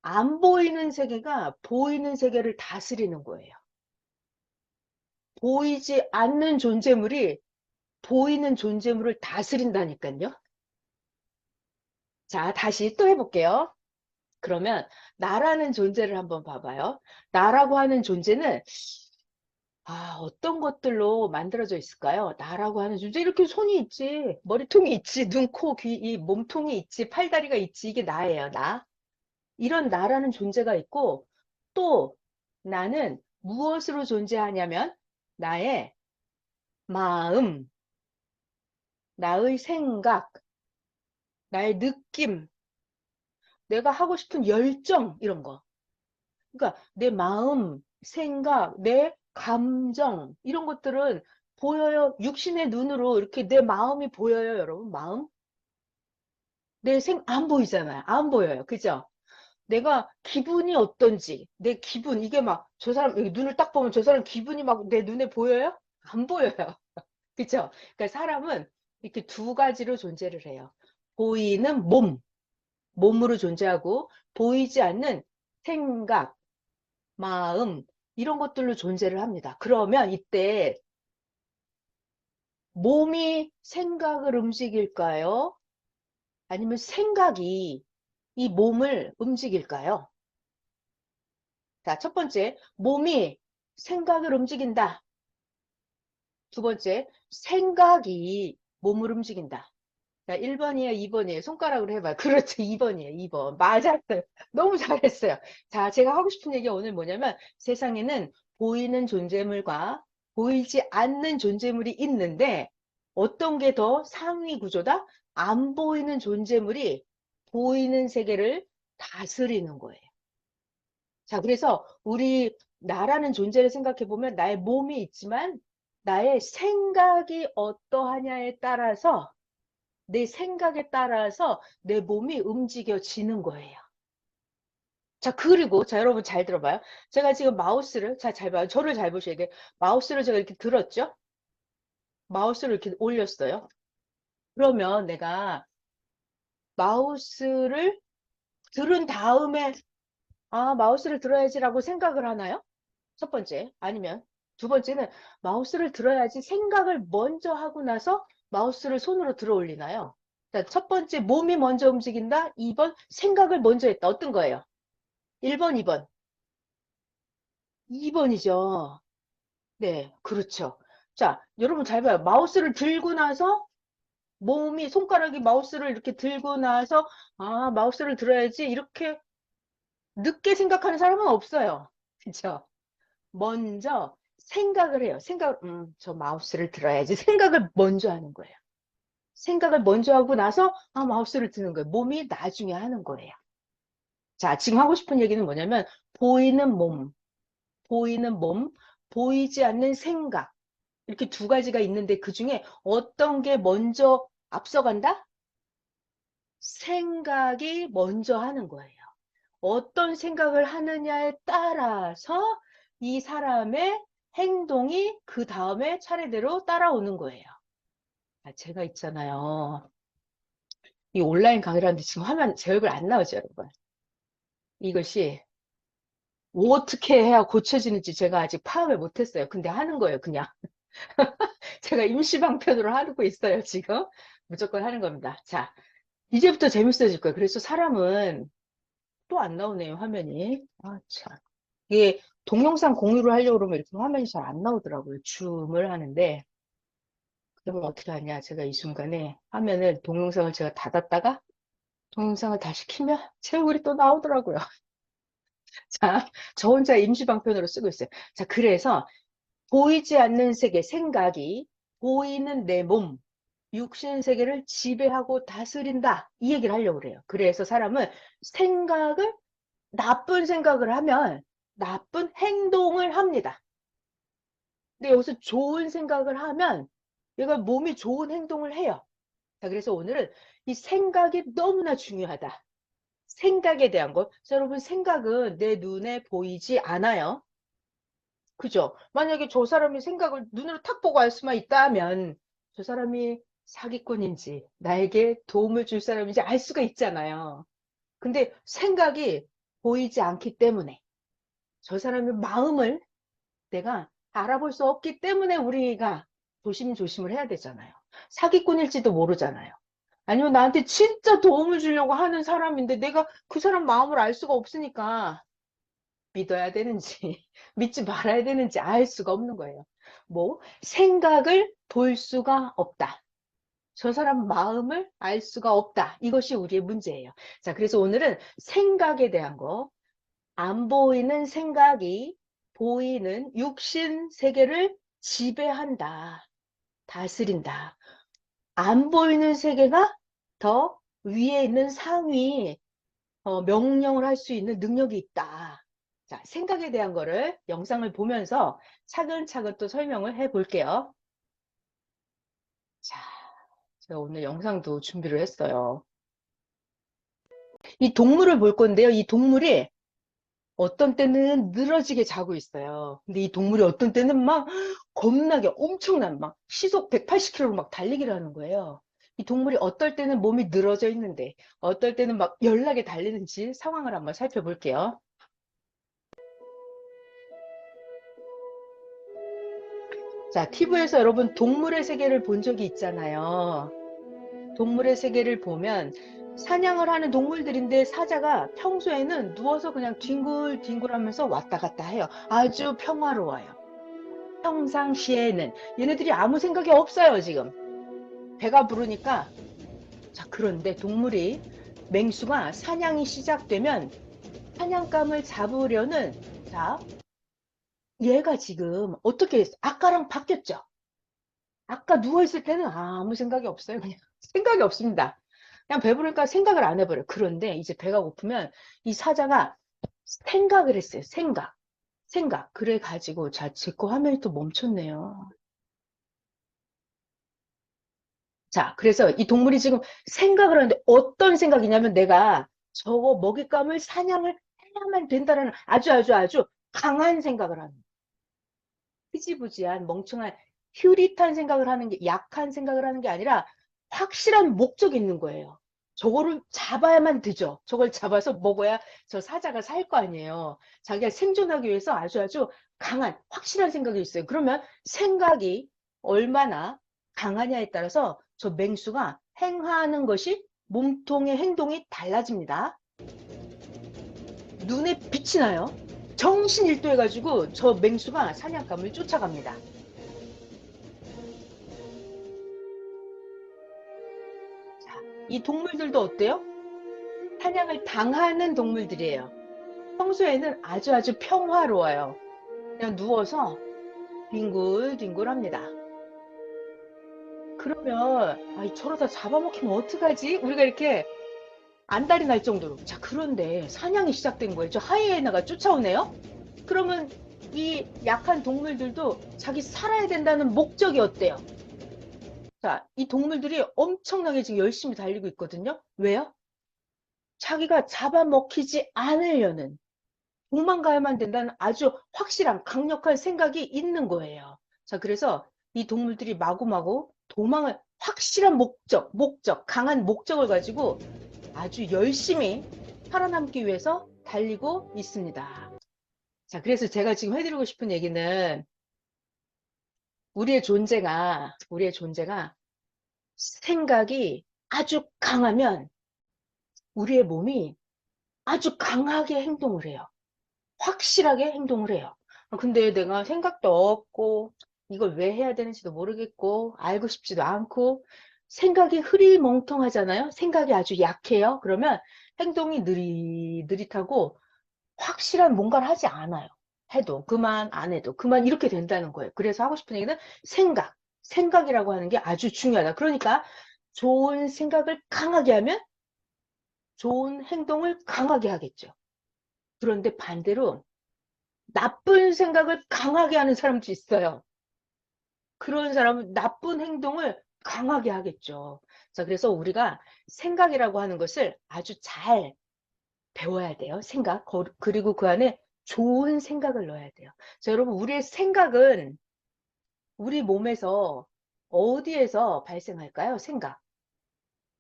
안 보이는 세계가 보이는 세계를 다스리는 거예요. 보이지 않는 존재물이 보이는 존재물을 다스린다니까요. 자, 다시 또 해볼게요. 그러면 나라는 존재를 한번 봐봐요. 나라고 하는 존재는 어떤 것들로 만들어져 있을까요? 나라고 하는 존재 이렇게 손이 있지, 머리통이 있지, 눈, 코, 귀, 이 몸통이 있지, 팔다리가 있지. 이게 나예요, 나. 이런 나라는 존재가 있고 또 나는 무엇으로 존재하냐면 나의 마음, 나의 생각, 나의 느낌, 내가 하고 싶은 열정 이런 거. 그러니까 내 마음, 생각, 내 감정 이런 것들은 보여요. 육신의 눈으로 이렇게 내 마음이 보여요, 여러분. 마음. 안 보이잖아요. 안 보여요. 그죠? 내가 기분이 어떤지, 내 기분, 이게 막, 저 사람, 여기 눈을 딱 보면 저 사람 기분이 막 내 눈에 보여요? 안 보여요. 그죠? 그러니까 사람은 이렇게 두 가지로 존재를 해요. 보이는 몸으로 존재하고, 보이지 않는 생각, 마음, 이런 것들로 존재를 합니다. 그러면 이때 몸이 생각을 움직일까요? 아니면 생각이 이 몸을 움직일까요? 자, 첫 번째, 몸이 생각을 움직인다. 두 번째, 생각이 몸을 움직인다. 자, 1번이에요, 2번이에요? 손가락으로 해봐요. 그렇죠, 2번이에요, 2번. 맞았어요. 너무 잘했어요. 자, 제가 하고 싶은 얘기가 오늘 뭐냐면 세상에는 보이는 존재물과 보이지 않는 존재물이 있는데 어떤 게 더 상위 구조다? 안 보이는 존재물이 보이는 세계를 다스리는 거예요. 자, 그래서 우리 나라는 존재를 생각해 보면 나의 몸이 있지만 나의 생각이 어떠하냐에 따라서 내 생각에 따라서 내 몸이 움직여지는 거예요. 자, 그리고 자, 여러분 잘 들어봐요. 제가 지금 마우스를 잘 봐요. 저를 잘 보셔야 돼요. 마우스를 제가 이렇게 들었죠? 마우스를 이렇게 올렸어요. 그러면 내가 마우스를 들은 다음에 마우스를 들어야지라고 생각을 하나요? 첫 번째. 아니면 두 번째는 마우스를 들어야지 생각을 먼저 하고 나서 마우스를 손으로 들어 올리나요? 자, 첫 번째 몸이 먼저 움직인다. 2번 생각을 먼저 했다. 어떤 거예요? 1번, 2번. 2번이죠. 네, 그렇죠. 자, 여러분 잘 봐요. 마우스를 들고 나서 손가락이 마우스를 이렇게 들고 나서 마우스를 들어야지 이렇게 늦게 생각하는 사람은 없어요. 그렇죠? 먼저 생각을 해요. 저 마우스를 들어야지. 생각을 먼저 하는 거예요. 생각을 먼저 하고 나서 마우스를 드는 거예요. 몸이 나중에 하는 거예요. 자, 지금 하고 싶은 얘기는 뭐냐면 보이는 몸, 보이지 않는 생각 이렇게 두 가지가 있는데 그중에 어떤 게 먼저 앞서간다? 생각이 먼저 하는 거예요. 어떤 생각을 하느냐에 따라서 이 사람의 행동이 그 다음에 차례대로 따라오는 거예요. 제가 있잖아요. 이 온라인 강의를 하는데 지금 화면 제 얼굴 안 나오죠, 여러분? 이것이 어떻게 해야 고쳐지는지 제가 아직 파악을 못했어요. 근데 하는 거예요, 그냥. 제가 임시방편으로 하고 있어요, 지금. 무조건 하는 겁니다. 자, 이제부터 재밌어질 거예요. 그래서 사람은 또 안 나오네요, 화면이. 아, 참. 이게 동영상 공유를 하려고 그러면 이렇게 화면이 잘 안 나오더라고요. 줌을 하는데. 그러면 어떻게 하냐. 제가 이 순간에 화면을, 동영상을 제가 닫았다가 동영상을 다시 키면 제 얼굴이 또 나오더라고요. 자, 저 혼자 임시방편으로 쓰고 있어요. 자, 그래서 보이지 않는 세계, 생각이 보이는 내 몸, 육신 세계를 지배하고 다스린다. 이 얘기를 하려고 그래요. 그래서 사람은 생각을, 나쁜 생각을 하면 나쁜 행동을 합니다. 근데 여기서 좋은 생각을 하면 얘가 몸이 좋은 행동을 해요. 자, 그래서 오늘은 이 생각이 너무나 중요하다. 생각에 대한 것. 자, 여러분, 생각은 내 눈에 보이지 않아요. 그죠? 만약에 저 사람이 생각을 눈으로 탁 보고 알 수만 있다면 저 사람이 사기꾼인지 나에게 도움을 줄 사람인지 알 수가 있잖아요. 근데 생각이 보이지 않기 때문에 저 사람의 마음을 내가 알아볼 수 없기 때문에 우리가 조심조심을 해야 되잖아요. 사기꾼일지도 모르잖아요. 아니면 나한테 진짜 도움을 주려고 하는 사람인데 내가 그 사람 마음을 알 수가 없으니까 믿어야 되는지 믿지 말아야 되는지 알 수가 없는 거예요. 뭐 생각을 볼 수가 없다. 저 사람 마음을 알 수가 없다. 이것이 우리의 문제예요. 자, 그래서 오늘은 생각에 대한 거, 안 보이는 생각이 보이는 육신 세계를 지배한다. 다스린다. 안 보이는 세계가 더 위에 있는 상위 명령을 할 수 있는 능력이 있다. 자, 생각에 대한 거를 영상을 보면서 차근차근 또 설명을 해 볼게요. 자, 제가 오늘 영상도 준비를 했어요. 이 동물을 볼 건데요. 이 동물이 어떤 때는 늘어지게 자고 있어요. 근데 이 동물이 어떤 때는 막 겁나게 엄청난 막 시속 180km로 막 달리기를 하는 거예요. 이 동물이 어떨 때는 몸이 늘어져 있는데 어떨 때는 막 열나게 달리는지 상황을 한번 살펴볼게요. 자, TV에서 여러분 동물의 세계를 본 적이 있잖아요. 동물의 세계를 보면 사냥을 하는 동물들인데 사자가 평소에는 누워서 그냥 뒹굴뒹굴 하면서 왔다 갔다 해요. 아주 평화로워요. 평상시에는 얘네들이 아무 생각이 없어요, 지금. 배가 부르니까. 자, 그런데 동물이 맹수가 사냥이 시작되면 사냥감을 잡으려는 자, 얘가 지금 어떻게 했어? 아까랑 바뀌었죠? 아까 누워있을 때는 아무 생각이 없어요. 그냥 생각이 없습니다. 그냥 배부르니까 생각을 안 해버려요. 그런데 이제 배가 고프면 이 사자가 생각을 했어요. 생각. 생각. 그래가지고, 자, 제 거 화면이 또 멈췄네요. 자, 그래서 이 동물이 지금 생각을 하는데 어떤 생각이냐면 내가 저거 먹잇감을 사냥을 해야만 된다는 아주 강한 생각을 하는 거예요. 흐지부지한 멍청한 흐릿한 생각을 하는 게 약한 생각을 하는 게 아니라 확실한 목적이 있는 거예요. 저거를 잡아야만 되죠. 저걸 잡아서 먹어야 저 사자가 살 거 아니에요. 자기가 생존하기 위해서 아주 강한 확실한 생각이 있어요. 그러면 생각이 얼마나 강하냐에 따라서 저 맹수가 행하는 것이 몸통의 행동이 달라집니다. 눈에 빛이 나요. 정신일도해가지고 저 맹수가 사냥감을 쫓아갑니다. 자, 이 동물들도 어때요? 사냥을 당하는 동물들이에요. 평소에는 아주 평화로워요. 그냥 누워서 뒹굴뒹굴 합니다. 그러면 저러다 잡아먹히면 어떡하지? 우리가 이렇게 안달이 날 정도로. 자, 그런데 사냥이 시작된 거예요. 저 하이에나가 쫓아오네요. 그러면 이 약한 동물들도 자기 살아야 된다는 목적이 어때요? 자, 이 동물들이 엄청나게 지금 열심히 달리고 있거든요. 왜요? 자기가 잡아먹히지 않으려는, 도망가야만 된다는 아주 확실한 강력한 생각이 있는 거예요. 자, 그래서 이 동물들이 마구마구 도망을, 확실한 목적, 강한 목적을 가지고 아주 열심히 살아남기 위해서 달리고 있습니다. 자, 그래서 제가 지금 해드리고 싶은 얘기는 우리의 존재가 생각이 아주 강하면 우리의 몸이 아주 강하게 행동을 해요. 확실하게 행동을 해요. 근데 내가 생각도 없고 이걸 왜 해야 되는지도 모르겠고 알고 싶지도 않고 생각이 흐리멍텅하잖아요. 생각이 아주 약해요. 그러면 행동이 느릿느릿하고 확실한 뭔가를 하지 않아요. 해도 그만, 안 해도 그만, 이렇게 된다는 거예요. 그래서 하고 싶은 얘기는 생각이라고 하는 게 아주 중요하다. 그러니까 좋은 생각을 강하게 하면 좋은 행동을 강하게 하겠죠. 그런데 반대로 나쁜 생각을 강하게 하는 사람도 있어요. 그런 사람은 나쁜 행동을 강하게 하겠죠. 자, 그래서 우리가 생각이라고 하는 것을 아주 잘 배워야 돼요. 생각. 그리고 그 안에 좋은 생각을 넣어야 돼요. 자, 여러분, 우리의 생각은 우리 몸에서 어디에서 발생할까요?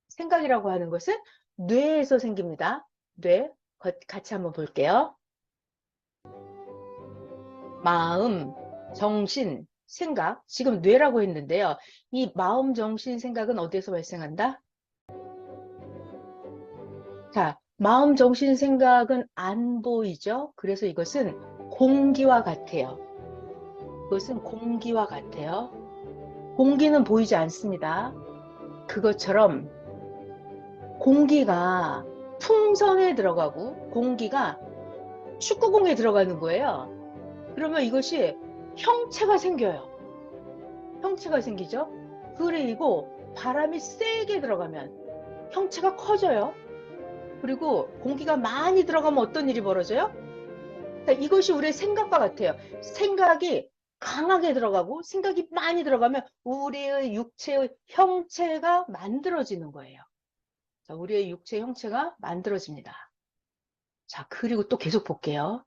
생각이라고 하는 것은 뇌에서 생깁니다. 뇌. 같이 한번 볼게요. 마음, 정신, 생각. 지금 뇌라고 했는데요. 이 마음, 정신, 생각은 어디에서 발생한다? 자, 마음, 정신, 생각은 안 보이죠? 그래서 이것은 공기와 같아요. 이것은 공기와 같아요. 공기는 보이지 않습니다. 그것처럼 공기가 풍선에 들어가고 공기가 축구공에 들어가는 거예요. 그러면 이것이 형체가 생겨요. 형체가 생기죠. 그리고 바람이 세게 들어가면 형체가 커져요. 그리고 공기가 많이 들어가면 어떤 일이 벌어져요? 그러니까 이것이 우리의 생각과 같아요. 생각이 강하게 들어가고 생각이 많이 들어가면 우리의 육체의 형체가 만들어지는 거예요. 자, 우리의 육체 형체가 만들어집니다. 자, 그리고 또 계속 볼게요.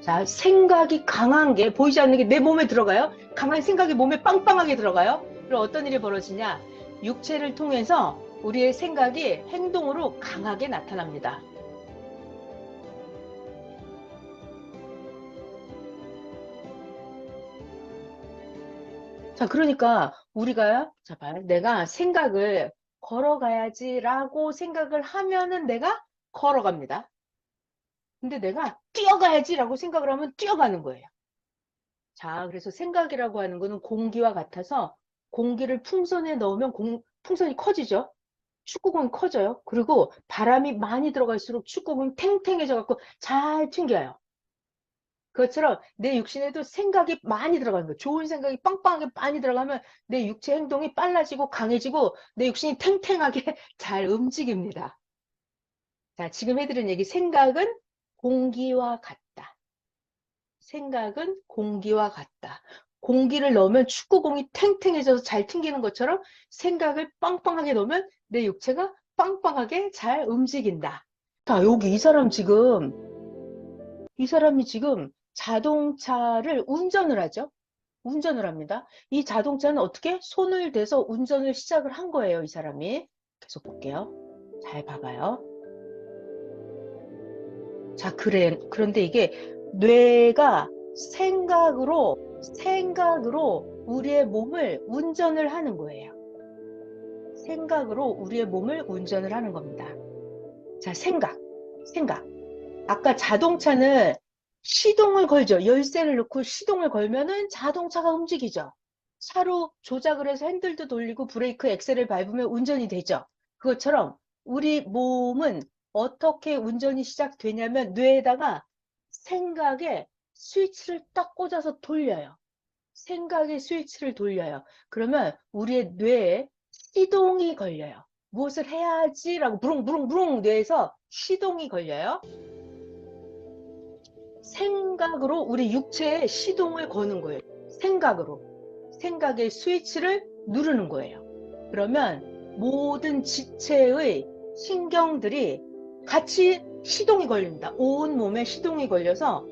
자, 생각이 강한 게, 보이지 않는 게 내 몸에 들어가요. 강한 생각이 몸에 빵빵하게 들어가요. 그럼 어떤 일이 벌어지냐? 육체를 통해서 우리의 생각이 행동으로 강하게 나타납니다. 자, 그러니까 우리가, 자, 봐요. 내가 생각을 걸어가야지라고 생각을 하면은 내가 걸어갑니다. 근데 내가 뛰어가야지라고 생각을 하면 뛰어가는 거예요. 자, 그래서 생각이라고 하는 거는 공기와 같아서 공기를 풍선에 넣으면 풍선이 커지죠. 축구공이 커져요. 그리고 바람이 많이 들어갈수록 축구공이 탱탱해져 갖고 잘 튕겨요. 그것처럼 내 육신에도 생각이 많이 들어가는 거예요. 좋은 생각이 빵빵하게 많이 들어가면 내 육체 행동이 빨라지고 강해지고 내 육신이 탱탱하게 잘 움직입니다. 자, 지금 해드린 얘기, 생각은 공기와 같다. 생각은 공기와 같다. 공기를 넣으면 축구공이 탱탱해져서 잘 튕기는 것처럼 생각을 빵빵하게 넣으면 내 육체가 빵빵하게 잘 움직인다. 자, 여기 이 사람이 지금 자동차를 운전을 하죠. 운전을 합니다. 이 자동차는 어떻게? 손을 대서 운전을 시작을 한 거예요, 이 사람이. 계속 볼게요. 잘 봐봐요. 자, 그런데 이게 뇌가 생각으로 우리의 몸을 운전을 하는 거예요. 생각으로 우리의 몸을 운전을 하는 겁니다. 자, 생각. 아까 자동차는 시동을 걸죠. 열쇠를 넣고 시동을 걸면은 자동차가 움직이죠. 차로 조작을 해서 핸들도 돌리고 브레이크, 엑셀을 밟으면 운전이 되죠. 그것처럼 우리 몸은 어떻게 운전이 시작되냐면 뇌에다가 생각에 스위치를 딱 꽂아서 돌려요. 생각의 스위치를 돌려요. 그러면 우리의 뇌에 시동이 걸려요. 무엇을 해야지라고 부릉부릉부릉 뇌에서 시동이 걸려요. 생각으로 우리 육체에 시동을 거는 거예요. 생각으로. 생각의 스위치를 누르는 거예요. 그러면 모든 지체의 신경들이 같이 시동이 걸립니다. 온 몸에 시동이 걸려서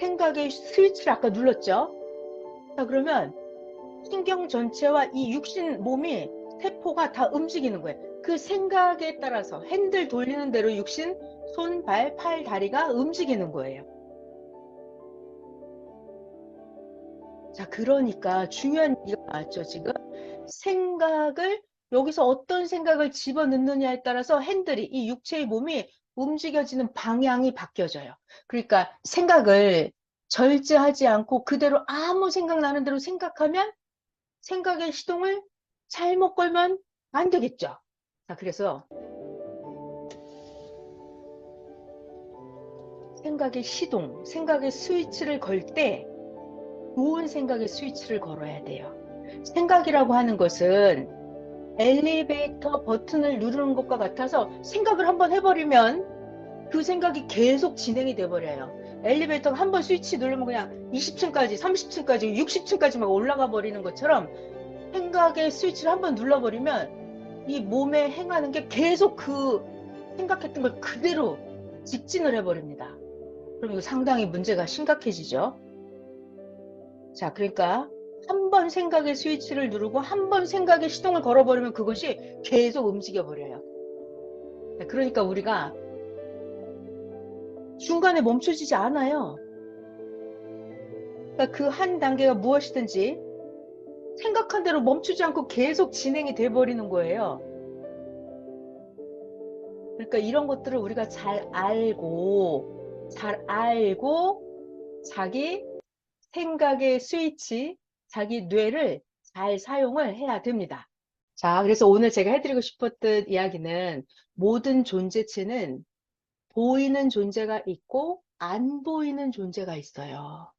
생각의 스위치를 아까 눌렀죠? 자, 그러면 신경 전체와 이 육신 몸이 세포가 다 움직이는 거예요. 그 생각에 따라서 핸들 돌리는 대로 육신, 손, 발, 팔, 다리가 움직이는 거예요. 자, 그러니까 중요한 얘기가 나왔죠, 지금. 생각을, 여기서 어떤 생각을 집어넣느냐에 따라서 핸들이, 이 육체의 몸이 움직여지는 방향이 바뀌어져요. 그러니까 생각을 절제하지 않고 그대로 아무 생각나는 대로 생각하면 생각의 시동을 잘못 걸면 안 되겠죠. 자, 그래서 생각의 시동, 생각의 스위치를 걸 때 좋은 생각의 스위치를 걸어야 돼요. 생각이라고 하는 것은 엘리베이터 버튼을 누르는 것과 같아서 생각을 한번 해버리면 그 생각이 계속 진행이 돼버려요. 엘리베이터가 한번 스위치 누르면 그냥 20층까지, 30층까지, 60층까지 막 올라가 버리는 것처럼 생각의 스위치를 한번 눌러버리면 이 몸에 행하는 게 계속 그 생각했던 걸 그대로 직진을 해버립니다. 그럼 이거 상당히 문제가 심각해지죠. 자, 그러니까 한 번 생각의 스위치를 누르고 한 번 생각의 시동을 걸어버리면 그것이 계속 움직여버려요. 그러니까 우리가 중간에 멈춰지지 않아요. 그러니까 그 한 단계가 무엇이든지 생각한 대로 멈추지 않고 계속 진행이 돼버리는 거예요. 그러니까 이런 것들을 우리가 잘 알고 자기 생각의 스위치, 자기 뇌를 잘 사용을 해야 됩니다. 자, 그래서 오늘 제가 해드리고 싶었던 이야기는 모든 존재체는 보이는 존재가 있고 안 보이는 존재가 있어요.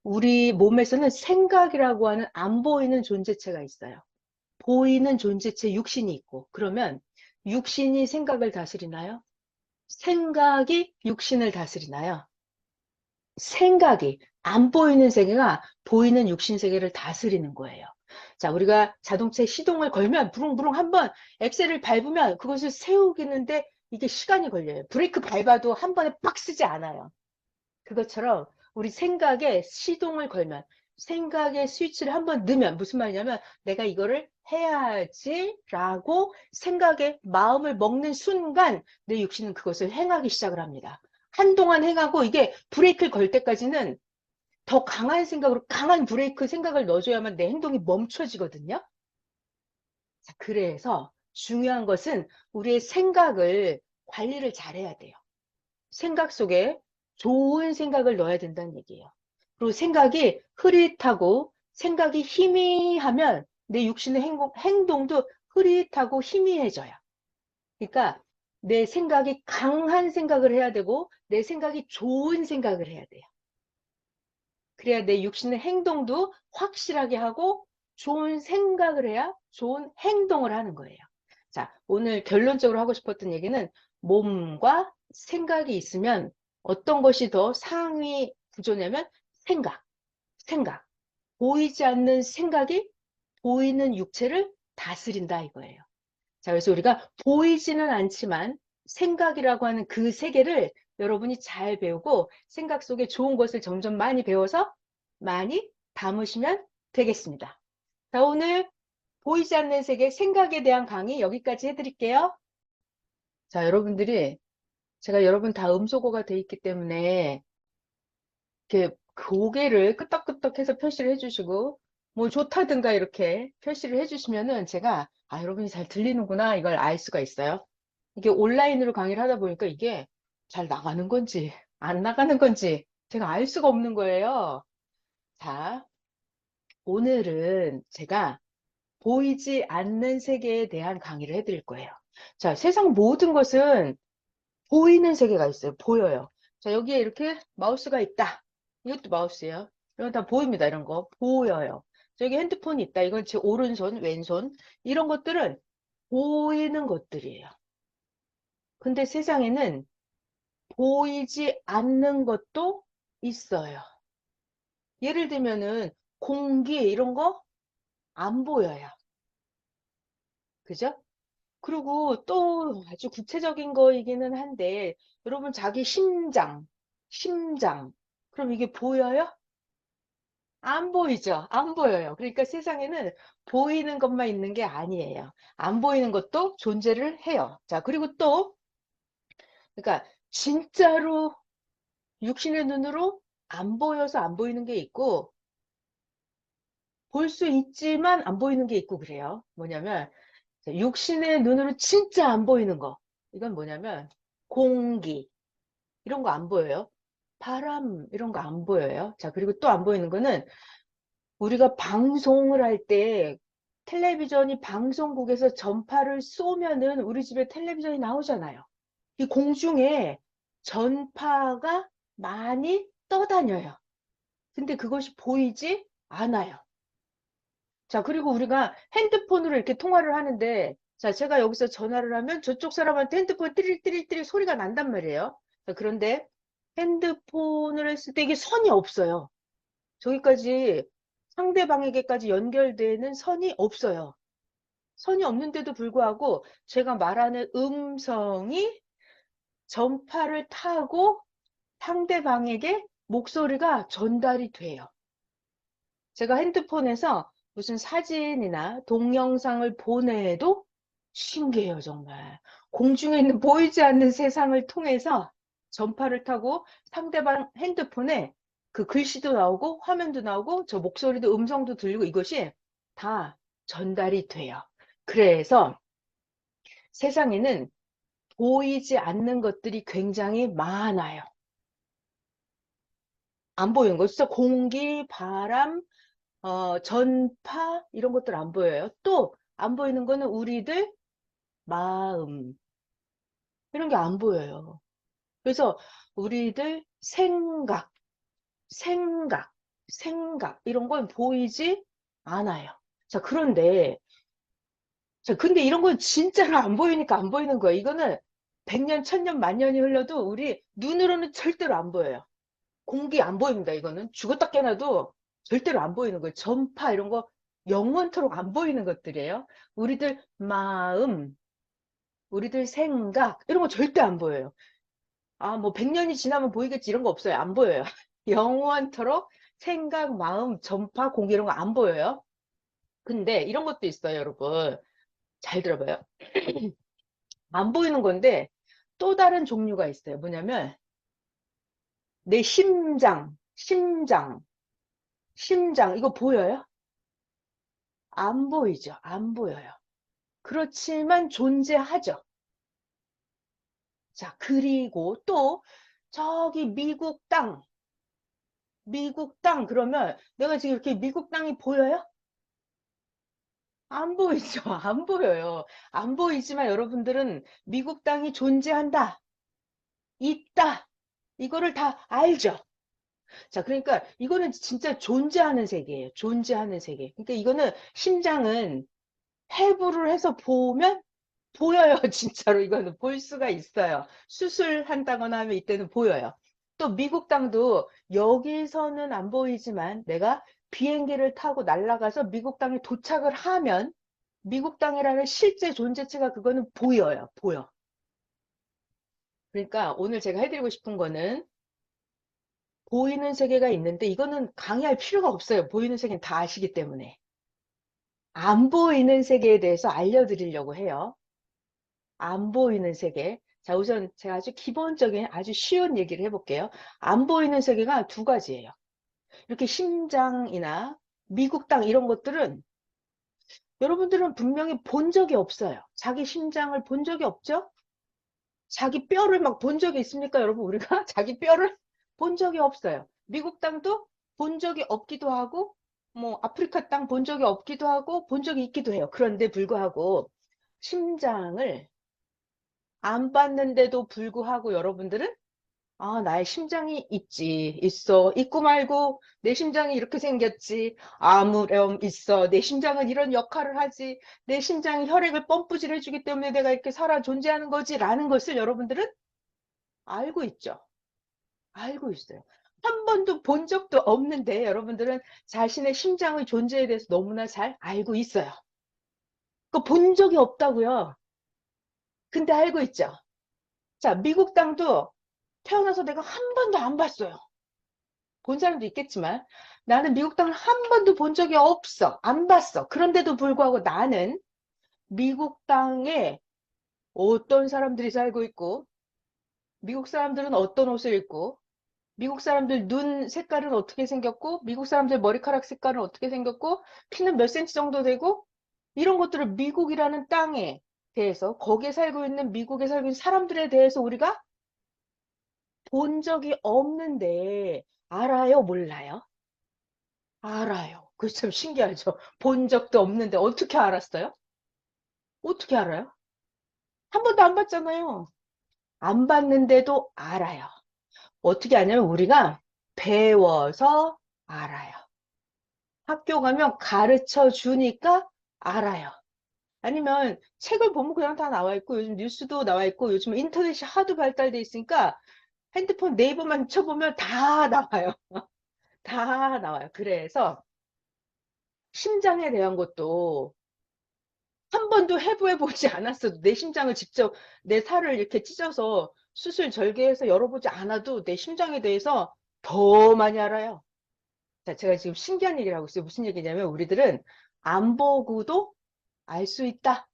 우리 몸에서는 생각이라고 하는 안 보이는 존재체가 있어요. 보이는 존재체 육신이 있고, 그러면 육신이 생각을 다스리나요? 생각이 육신을 다스리나요? 생각이 안 보이는 세계가 보이는 육신 세계를 다스리는 거예요. 자, 우리가 자동차에 시동을 걸면 부릉부릉 한번 엑셀을 밟으면 그것을 세우기는데 이게 시간이 걸려요. 브레이크 밟아도 한 번에 빡 쓰지 않아요. 그것처럼 우리 생각에 시동을 걸면 생각의 스위치를 한번 넣으면 무슨 말이냐면 내가 이거를 해야지 라고 생각에 마음을 먹는 순간 내 육신은 그것을 행하기 시작을 합니다. 한동안 행하고 이게 브레이크를 걸 때까지는 더 강한 생각으로 강한 브레이크 생각을 넣어줘야만 내 행동이 멈춰지거든요. 자, 그래서 중요한 것은 우리의 생각을 관리를 잘해야 돼요. 생각 속에 좋은 생각을 넣어야 된다는 얘기예요. 그리고 생각이 흐릿하고 생각이 희미하면 내 육신의 행동도 흐릿하고 희미해져요. 그러니까 내 생각이 강한 생각을 해야 되고 내 생각이 좋은 생각을 해야 돼요. 그래야 내 육신의 행동도 확실하게 하고 좋은 생각을 해야 좋은 행동을 하는 거예요. 자, 오늘 결론적으로 하고 싶었던 얘기는 몸과 생각이 있으면 어떤 것이 더 상위 구조냐면 생각. 보이지 않는 생각이 보이는 육체를 다스린다 이거예요. 자, 그래서 우리가 보이지는 않지만 생각이라고 하는 그 세계를 여러분이 잘 배우고 생각 속에 좋은 것을 점점 많이 배워서 많이 담으시면 되겠습니다. 자, 오늘 보이지 않는 세계 생각에 대한 강의 여기까지 해드릴게요. 자, 여러분들이 제가 여러분 다 음소거가 돼 있기 때문에 이렇게 고개를 끄덕끄덕해서 표시를 해주시고 뭐 좋다든가 이렇게 표시를 해주시면은 제가 아, 여러분이 잘 들리는구나 이걸 알 수가 있어요. 이게 온라인으로 강의를 하다 보니까 이게 잘 나가는 건지 안 나가는 건지 제가 알 수가 없는 거예요. 자, 오늘은 제가 보이지 않는 세계에 대한 강의를 해드릴 거예요. 자, 세상 모든 것은 보이는 세계가 있어요. 보여요. 자, 여기에 이렇게 마우스가 있다. 이것도 마우스예요. 이건 다 보입니다. 이런 거. 보여요. 저기 핸드폰이 있다. 이건 제 오른손, 왼손. 이런 것들은 보이는 것들이에요. 근데 세상에는 보이지 않는 것도 있어요. 예를 들면은 공기 이런 거 안 보여요. 그죠? 그리고 또 아주 구체적인 거이기는 한데, 여러분 자기 심장. 그럼 이게 보여요? 안 보이죠? 안 보여요. 그러니까 세상에는 보이는 것만 있는 게 아니에요. 안 보이는 것도 존재를 해요. 자, 그리고 또, 그러니까 진짜로 육신의 눈으로 안 보여서 안 보이는 게 있고, 볼 수 있지만 안 보이는 게 있고 그래요. 뭐냐면, 육신의 눈으로 진짜 안 보이는 거. 이건 뭐냐면, 공기. 이런 거 안 보여요. 바람, 이런 거 안 보여요. 자, 그리고 또 안 보이는 거는 우리가 방송을 할 때 텔레비전이 방송국에서 전파를 쏘면은 우리 집에 텔레비전이 나오잖아요. 이 공중에 전파가 많이 떠다녀요. 근데 그것이 보이지 않아요. 자, 그리고 우리가 핸드폰으로 이렇게 통화를 하는데, 자, 제가 여기서 전화를 하면 저쪽 사람한테 핸드폰 띠릴띠릴띠릴 소리가 난단 말이에요. 자, 그런데 핸드폰을 했을 때 이게 선이 없어요. 저기까지 상대방에게까지 연결되는 선이 없어요. 선이 없는데도 불구하고 제가 말하는 음성이 전파를 타고 상대방에게 목소리가 전달이 돼요. 제가 핸드폰에서 무슨 사진이나 동영상을 보내도 신기해요, 정말. 공중에 있는 보이지 않는 세상을 통해서 전파를 타고 상대방 핸드폰에 그 글씨도 나오고 화면도 나오고 저 목소리도 음성도 들리고 이것이 다 전달이 돼요. 그래서 세상에는 보이지 않는 것들이 굉장히 많아요. 안 보이는 거. 진짜 공기, 바람, 전파 이런 것들 안 보여요. 또 안 보이는 거는 우리들 마음 이런 게 안 보여요. 그래서 우리들 생각, 생각 이런 건 보이지 않아요. 자, 그런데 자, 근데 이런 건 진짜로 안 보이니까 안 보이는 거예요. 이거는 100년, 1000년, 만년이 흘러도 우리 눈으로는 절대로 안 보여요. 공기 안 보입니다. 이거는 죽었다 깨나도 절대로 안 보이는 거예요. 전파 이런 거 영원토록 안 보이는 것들이에요. 우리들 마음, 우리들 생각 이런 거 절대 안 보여요. 아, 뭐 100년이 지나면 보이겠지 이런 거 없어요. 안 보여요. 영원토록 생각, 마음, 전파, 공기 이런 거 안 보여요. 근데 이런 것도 있어요, 여러분. 잘 들어봐요. 안 보이는 건데 또 다른 종류가 있어요. 뭐냐면 내 심장 이거 보여요? 안 보이죠? 안 보여요. 그렇지만 존재하죠. 자, 그리고 또 저기 미국 땅 그러면 내가 지금 이렇게 미국 땅이 보여요? 안 보이죠? 안 보여요. 안 보이지만 여러분들은 미국 땅이 존재한다, 있다, 이거를 다 알죠? 자, 그러니까 이거는 진짜 존재하는 세계예요. 존재하는 세계. 그러니까 이거는 심장은 해부를 해서 보면 보여요. 진짜로 이거는 볼 수가 있어요. 수술한다거나 하면 이때는 보여요. 또 미국 땅도 여기서는 안 보이지만 내가 비행기를 타고 날아가서 미국 땅에 도착을 하면 미국 땅이라는 실제 존재체가 그거는 보여요. 보여. 그러니까 오늘 제가 해드리고 싶은 거는 보이는 세계가 있는데 이거는 강의할 필요가 없어요. 보이는 세계는 다 아시기 때문에. 안 보이는 세계에 대해서 알려드리려고 해요. 안 보이는 세계. 자, 우선 제가 아주 기본적인 아주 쉬운 얘기를 해볼게요. 안 보이는 세계가 두 가지예요. 이렇게 심장이나 미국 땅 이런 것들은 여러분들은 분명히 본 적이 없어요. 자기 심장을 본 적이 없죠? 자기 뼈를 막 본 적이 있습니까, 여러분? 우리가 자기 뼈를 본 적이 없어요. 미국 땅도 본 적이 없기도 하고, 뭐 아프리카 땅 본 적이 없기도 하고, 본 적이 있기도 해요. 그런데 불구하고 심장을 안 봤는데도 불구하고 여러분들은 아, 나의 심장이 있고 말고 내 심장이 이렇게 생겼지. 아무렴 있어. 내 심장은 이런 역할을 하지. 내 심장이 혈액을 펌프질 해주기 때문에 내가 이렇게 살아 존재하는 거지. 라는 것을 여러분들은 알고 있죠. 알고 있어요. 한 번도 본 적도 없는데 여러분들은 자신의 심장의 존재에 대해서 너무나 잘 알고 있어요. 그 본 적이 없다고요. 근데 알고 있죠? 자, 미국 땅도 태어나서 내가 한 번도 안 봤어요. 본 사람도 있겠지만 나는 미국 땅을 한 번도 본 적이 없어. 안 봤어. 그런데도 불구하고 나는 미국 땅에 어떤 사람들이 살고 있고, 미국 사람들은 어떤 옷을 입고, 미국 사람들 눈 색깔은 어떻게 생겼고, 미국 사람들 머리카락 색깔은 어떻게 생겼고, 키는 몇 센치 정도 되고, 이런 것들을 미국이라는 땅에 대해서, 거기에 살고 있는 미국에 살고 있는 사람들에 대해서 우리가 본 적이 없는데, 알아요? 몰라요? 알아요. 그거 참 신기하죠? 본 적도 없는데 어떻게 알았어요? 어떻게 알아요? 한 번도 안 봤잖아요. 안 봤는데도 알아요. 어떻게 아냐면 우리가 배워서 알아요. 학교 가면 가르쳐 주니까 알아요. 아니면 책을 보면 그냥 다 나와 있고 요즘 뉴스도 나와 있고 요즘 인터넷이 하도 발달돼 있으니까 핸드폰 네이버만 쳐보면 다 나와요. 다 나와요. 그래서 심장에 대한 것도 한 번도 해부해 보지 않았어도 내 심장을 직접 내 살을 이렇게 찢어서 수술 절개해서 열어보지 않아도 내 심장에 대해서 더 많이 알아요. 자, 제가 지금 신기한 얘기를 하고 있어요. 무슨 얘기냐면 우리들은 안 보고도 알 수 있다.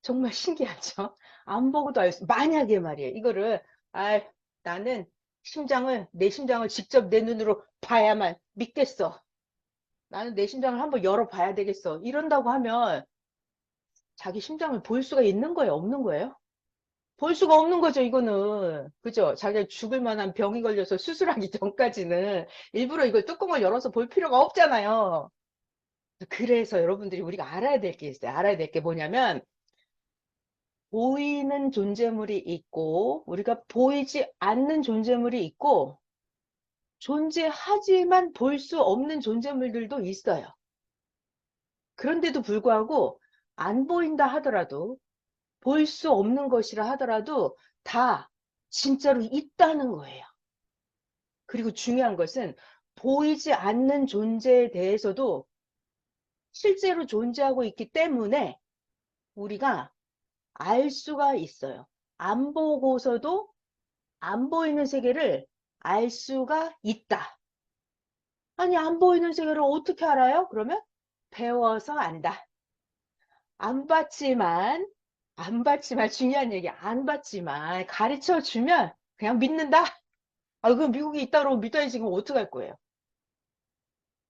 정말 신기하죠? 안 보고도 알 수, 만약에 말이에요. 이거를, 아, 나는 내 심장을 직접 내 눈으로 봐야만 믿겠어. 나는 내 심장을 한번 열어봐야 되겠어. 이런다고 하면 자기 심장을 볼 수가 있는 거예요? 없는 거예요? 볼 수가 없는 거죠, 이거는. 그죠? 자기가 죽을 만한 병이 걸려서 수술하기 전까지는 일부러 이걸 뚜껑을 열어서 볼 필요가 없잖아요. 그래서 여러분들이 우리가 알아야 될 게 있어요. 알아야 될 게 뭐냐면, 보이는 존재물이 있고, 우리가 보이지 않는 존재물이 있고, 존재하지만 볼 수 없는 존재물들도 있어요. 그런데도 불구하고, 안 보인다 하더라도, 볼 수 없는 것이라 하더라도, 다 진짜로 있다는 거예요. 그리고 중요한 것은, 보이지 않는 존재에 대해서도 실제로 존재하고 있기 때문에, 우리가 알 수가 있어요. 안 보고서도 안 보이는 세계를 알 수가 있다. 아니, 안 보이는 세계를 어떻게 알아요? 그러면 배워서 안다. 안 봤지만, 안 봤지만, 중요한 얘기, 안 봤지만, 가르쳐 주면 그냥 믿는다? 아, 그럼 미국에 있다 그러면 믿어야지. 그럼 어떡할 거예요?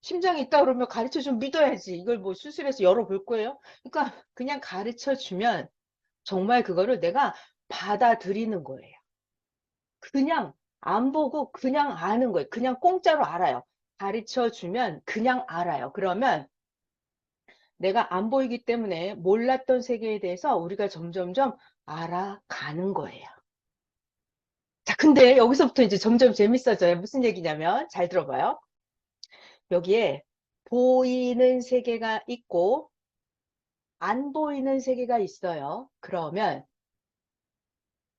심장이 있다 그러면 가르쳐 주면 믿어야지. 이걸 뭐 수술해서 열어볼 거예요? 그러니까 그냥 가르쳐 주면 정말 그거를 내가 받아들이는 거예요. 그냥 안 보고 그냥 아는 거예요. 그냥 공짜로 알아요. 가르쳐 주면 그냥 알아요. 그러면 내가 안 보이기 때문에 몰랐던 세계에 대해서 우리가 점점점 알아가는 거예요. 자, 근데 여기서부터 이제 점점 재밌어져요. 무슨 얘기냐면, 잘 들어봐요. 여기에 보이는 세계가 있고, 안 보이는 세계가 있어요. 그러면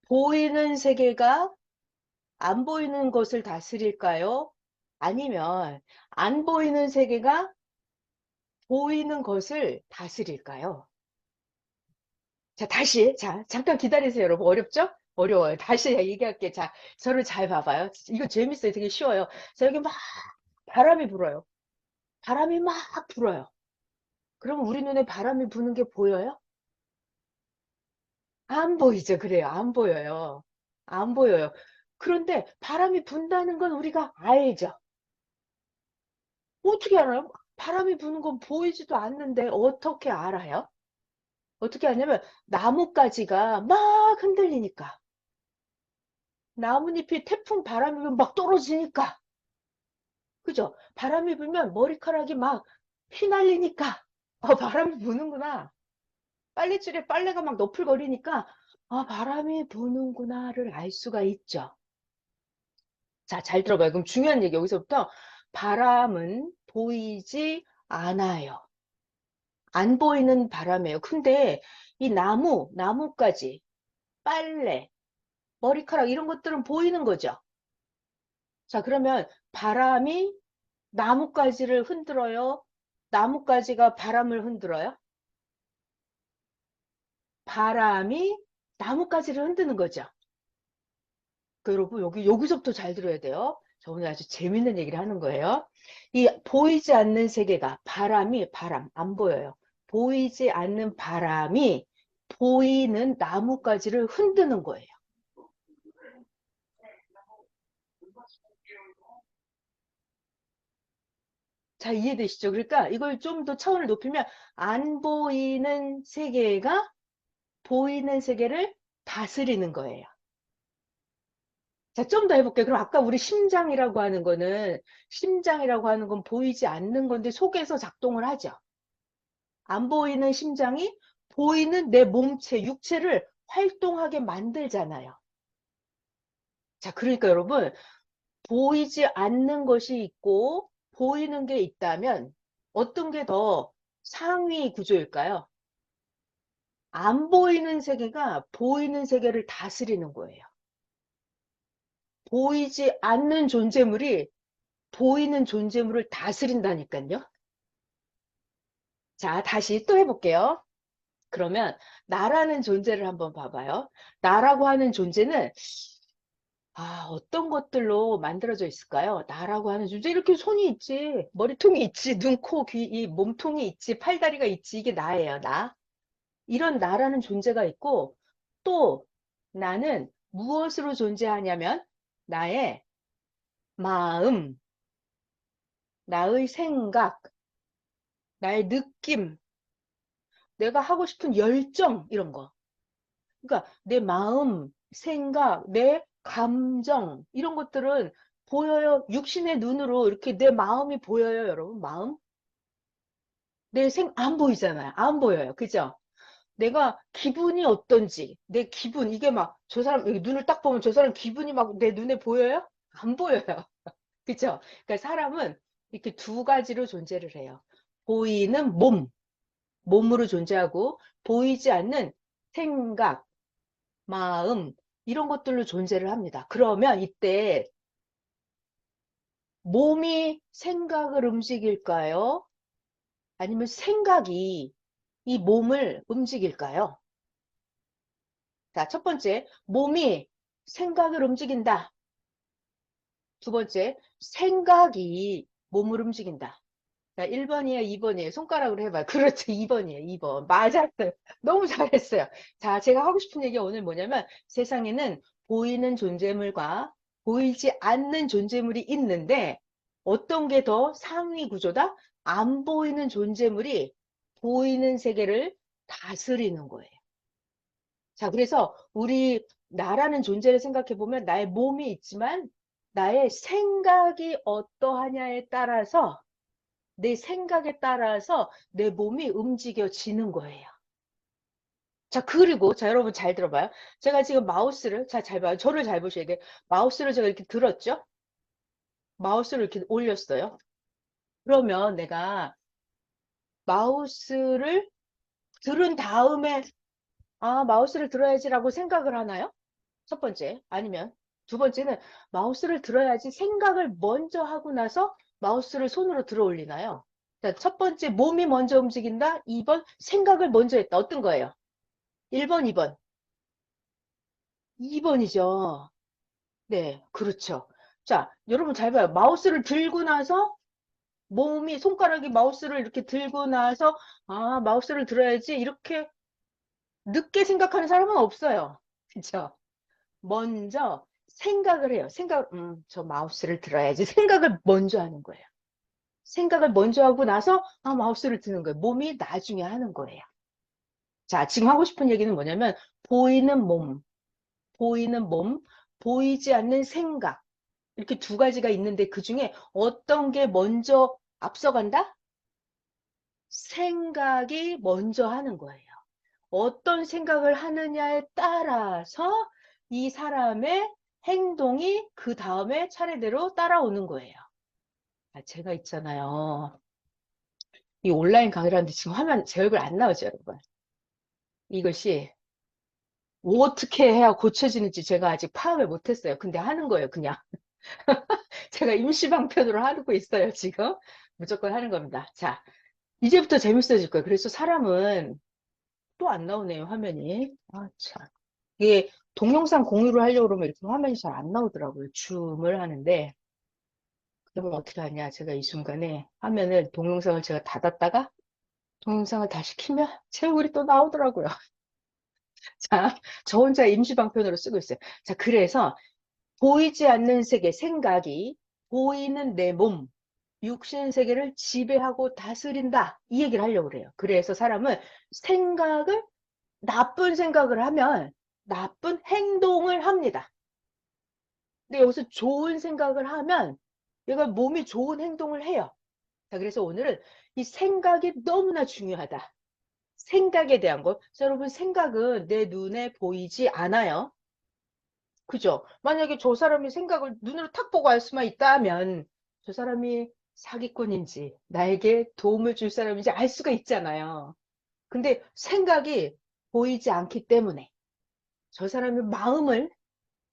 보이는 세계가 안 보이는 것을 다스릴까요? 아니면 안 보이는 세계가 보이는 것을 다스릴까요? 자, 다시. 자, 잠깐 기다리세요, 여러분. 어렵죠? 어려워요. 다시 얘기할게. 자, 저를 잘 봐봐요. 이거 재밌어요. 되게 쉬워요. 자, 여기 막 바람이 불어요. 바람이 막 불어요. 그럼 우리 눈에 바람이 부는 게 보여요? 안 보이죠? 그래요. 안 보여요. 안 보여요. 그런데 바람이 분다는 건 우리가 알죠? 어떻게 알아요? 바람이 부는 건 보이지도 않는데 어떻게 알아요? 어떻게 하냐면 나뭇가지가 막 흔들리니까 나뭇잎이 태풍 바람이 불면 막 떨어지니까 그죠? 바람이 불면 머리카락이 막 휘날리니까 바람이 부는구나. 빨래줄에 빨래가 막 너풀거리니까 바람이 부는구나를 알 수가 있죠. 자, 잘 들어봐요. 그럼 중요한 얘기 여기서부터 바람은 보이지 않아요. 안 보이는 바람이에요. 근데 이 나뭇가지, 빨래, 머리카락 이런 것들은 보이는 거죠. 자, 그러면 바람이 나뭇가지를 흔들어요. 나뭇가지가 바람을 흔들어요. 바람이 나뭇가지를 흔드는 거죠. 그 여러분, 여기서부터 잘 들어야 돼요. 저 오늘 아주 재밌는 얘기를 하는 거예요. 이 보이지 않는 세계가, 바람, 안 보여요. 보이지 않는 바람이 보이는 나뭇가지를 흔드는 거예요. 자, 이해되시죠? 그러니까 이걸 좀 더 차원을 높이면 안 보이는 세계가 보이는 세계를 다스리는 거예요. 자, 좀 더 해볼게요. 그럼 아까 우리 심장이라고 하는 건 보이지 않는 건데 속에서 작동을 하죠. 안 보이는 심장이 보이는 내 몸체, 육체를 활동하게 만들잖아요. 자, 그러니까 여러분, 보이지 않는 것이 있고 보이는 게 있다면 어떤 게 더 상위 구조일까요? 안 보이는 세계가 보이는 세계를 다스리는 거예요. 보이지 않는 존재물이 보이는 존재물을 다스린다니까요. 자, 다시 또 해볼게요. 그러면 나라는 존재를 한번 봐봐요. 나라고 하는 존재는 어떤 것들로 만들어져 있을까요? 나라고 하는 존재 이렇게 손이 있지, 머리통이 있지, 눈, 코, 귀, 이 몸통이 있지, 팔다리가 있지. 이게 나예요, 나. 이런 나라는 존재가 있고 또 나는 무엇으로 존재하냐면 나의 마음, 나의 생각, 나의 느낌, 내가 하고 싶은 열정 이런 거. 그러니까 내 마음, 생각, 내 감정 이런 것들은 보여요. 육신의 눈으로 이렇게 내 마음이 보여요, 여러분. 마음. 안 보이잖아요. 안 보여요. 그죠? 내가 기분이 어떤지, 내 기분, 이게 막, 저 사람, 여기 눈을 딱 보면 저 사람 기분이 막 내 눈에 보여요? 안 보여요. 그죠? 그러니까 사람은 이렇게 두 가지로 존재를 해요. 보이는 몸으로 존재하고, 보이지 않는 생각, 마음, 이런 것들로 존재를 합니다. 그러면 이때 몸이 생각을 움직일까요? 아니면 생각이 이 몸을 움직일까요? 자, 첫 번째, 몸이 생각을 움직인다. 두 번째, 생각이 몸을 움직인다. 자, 1번이에요, 2번이에요? 손가락으로 해봐요. 그렇죠, 2번이에요, 2번. 맞았어요. 너무 잘했어요. 자, 제가 하고 싶은 얘기가 오늘 뭐냐면 세상에는 보이는 존재물과 보이지 않는 존재물이 있는데 어떤 게 더 상위 구조다? 안 보이는 존재물이 보이는 세계를 다스리는 거예요. 자, 그래서 우리 나라는 존재를 생각해 보면 나의 몸이 있지만 나의 생각이 어떠하냐에 따라서 내 생각에 따라서 내 몸이 움직여지는 거예요. 자, 그리고 자, 여러분 잘 들어봐요. 제가 지금 마우스를 잘 봐요. 저를 잘 보셔야 돼요. 마우스를 제가 이렇게 들었죠? 마우스를 이렇게 올렸어요. 그러면 내가 마우스를 들은 다음에 마우스를 들어야지라고 생각을 하나요? 첫 번째. 아니면 두 번째는 마우스를 들어야지 생각을 먼저 하고 나서 마우스를 손으로 들어 올리나요? 자, 첫 번째 몸이 먼저 움직인다. 2번 생각을 먼저 했다. 어떤 거예요? 1번, 2번. 2번이죠. 네, 그렇죠. 자, 여러분 잘 봐요. 마우스를 들고 나서 손가락이 마우스를 이렇게 들고 나서 마우스를 들어야지 이렇게 늦게 생각하는 사람은 없어요. 그렇죠? 먼저 생각을 해요. 저 마우스를 들어야지. 생각을 먼저 하는 거예요. 생각을 먼저 하고 나서 마우스를 드는 거예요. 몸이 나중에 하는 거예요. 자, 지금 하고 싶은 얘기는 뭐냐면 보이는 몸, 보이는 몸, 보이지 않는 생각 이렇게 두 가지가 있는데 그중에 어떤 게 먼저 앞서간다? 생각이 먼저 하는 거예요. 어떤 생각을 하느냐에 따라서 이 사람의 행동이 그 다음에 차례대로 따라오는 거예요. 제가 있잖아요. 이 온라인 강의를 하는데 지금 화면 제 얼굴 안 나오죠, 여러분? 이것이 어떻게 해야 고쳐지는지 제가 아직 파악을 못했어요. 근데 하는 거예요, 그냥. 제가 임시방편으로 하고 있어요, 지금. 무조건 하는 겁니다. 자, 이제부터 재밌어질 거예요. 그래서 사람은 또 안 나오네요, 화면이. 참. 이게 동영상 공유를 하려고 그러면 이렇게 화면이 잘 안 나오더라고요. 줌을 하는데. 그러면 어떻게 하냐. 제가 이 순간에 화면을, 동영상을 제가 닫았다가 동영상을 다시 키면 제 얼굴이 또 나오더라고요. 자, 저 혼자 임시방편으로 쓰고 있어요. 자, 그래서 보이지 않는 세계, 생각이 보이는 내 몸, 육신 세계를 지배하고 다스린다. 이 얘기를 하려고 그래요. 그래서 사람은 생각을, 나쁜 생각을 하면 나쁜 행동을 합니다. 근데 여기서 좋은 생각을 하면 얘가 몸이 좋은 행동을 해요. 자, 그래서 오늘은 이 생각이 너무나 중요하다. 생각에 대한 것. 자, 여러분, 생각은 내 눈에 보이지 않아요. 그죠? 만약에 저 사람이 생각을 눈으로 탁 보고 알 수만 있다면 저 사람이 사기꾼인지 나에게 도움을 줄 사람인지 알 수가 있잖아요. 근데 생각이 보이지 않기 때문에 저 사람의 마음을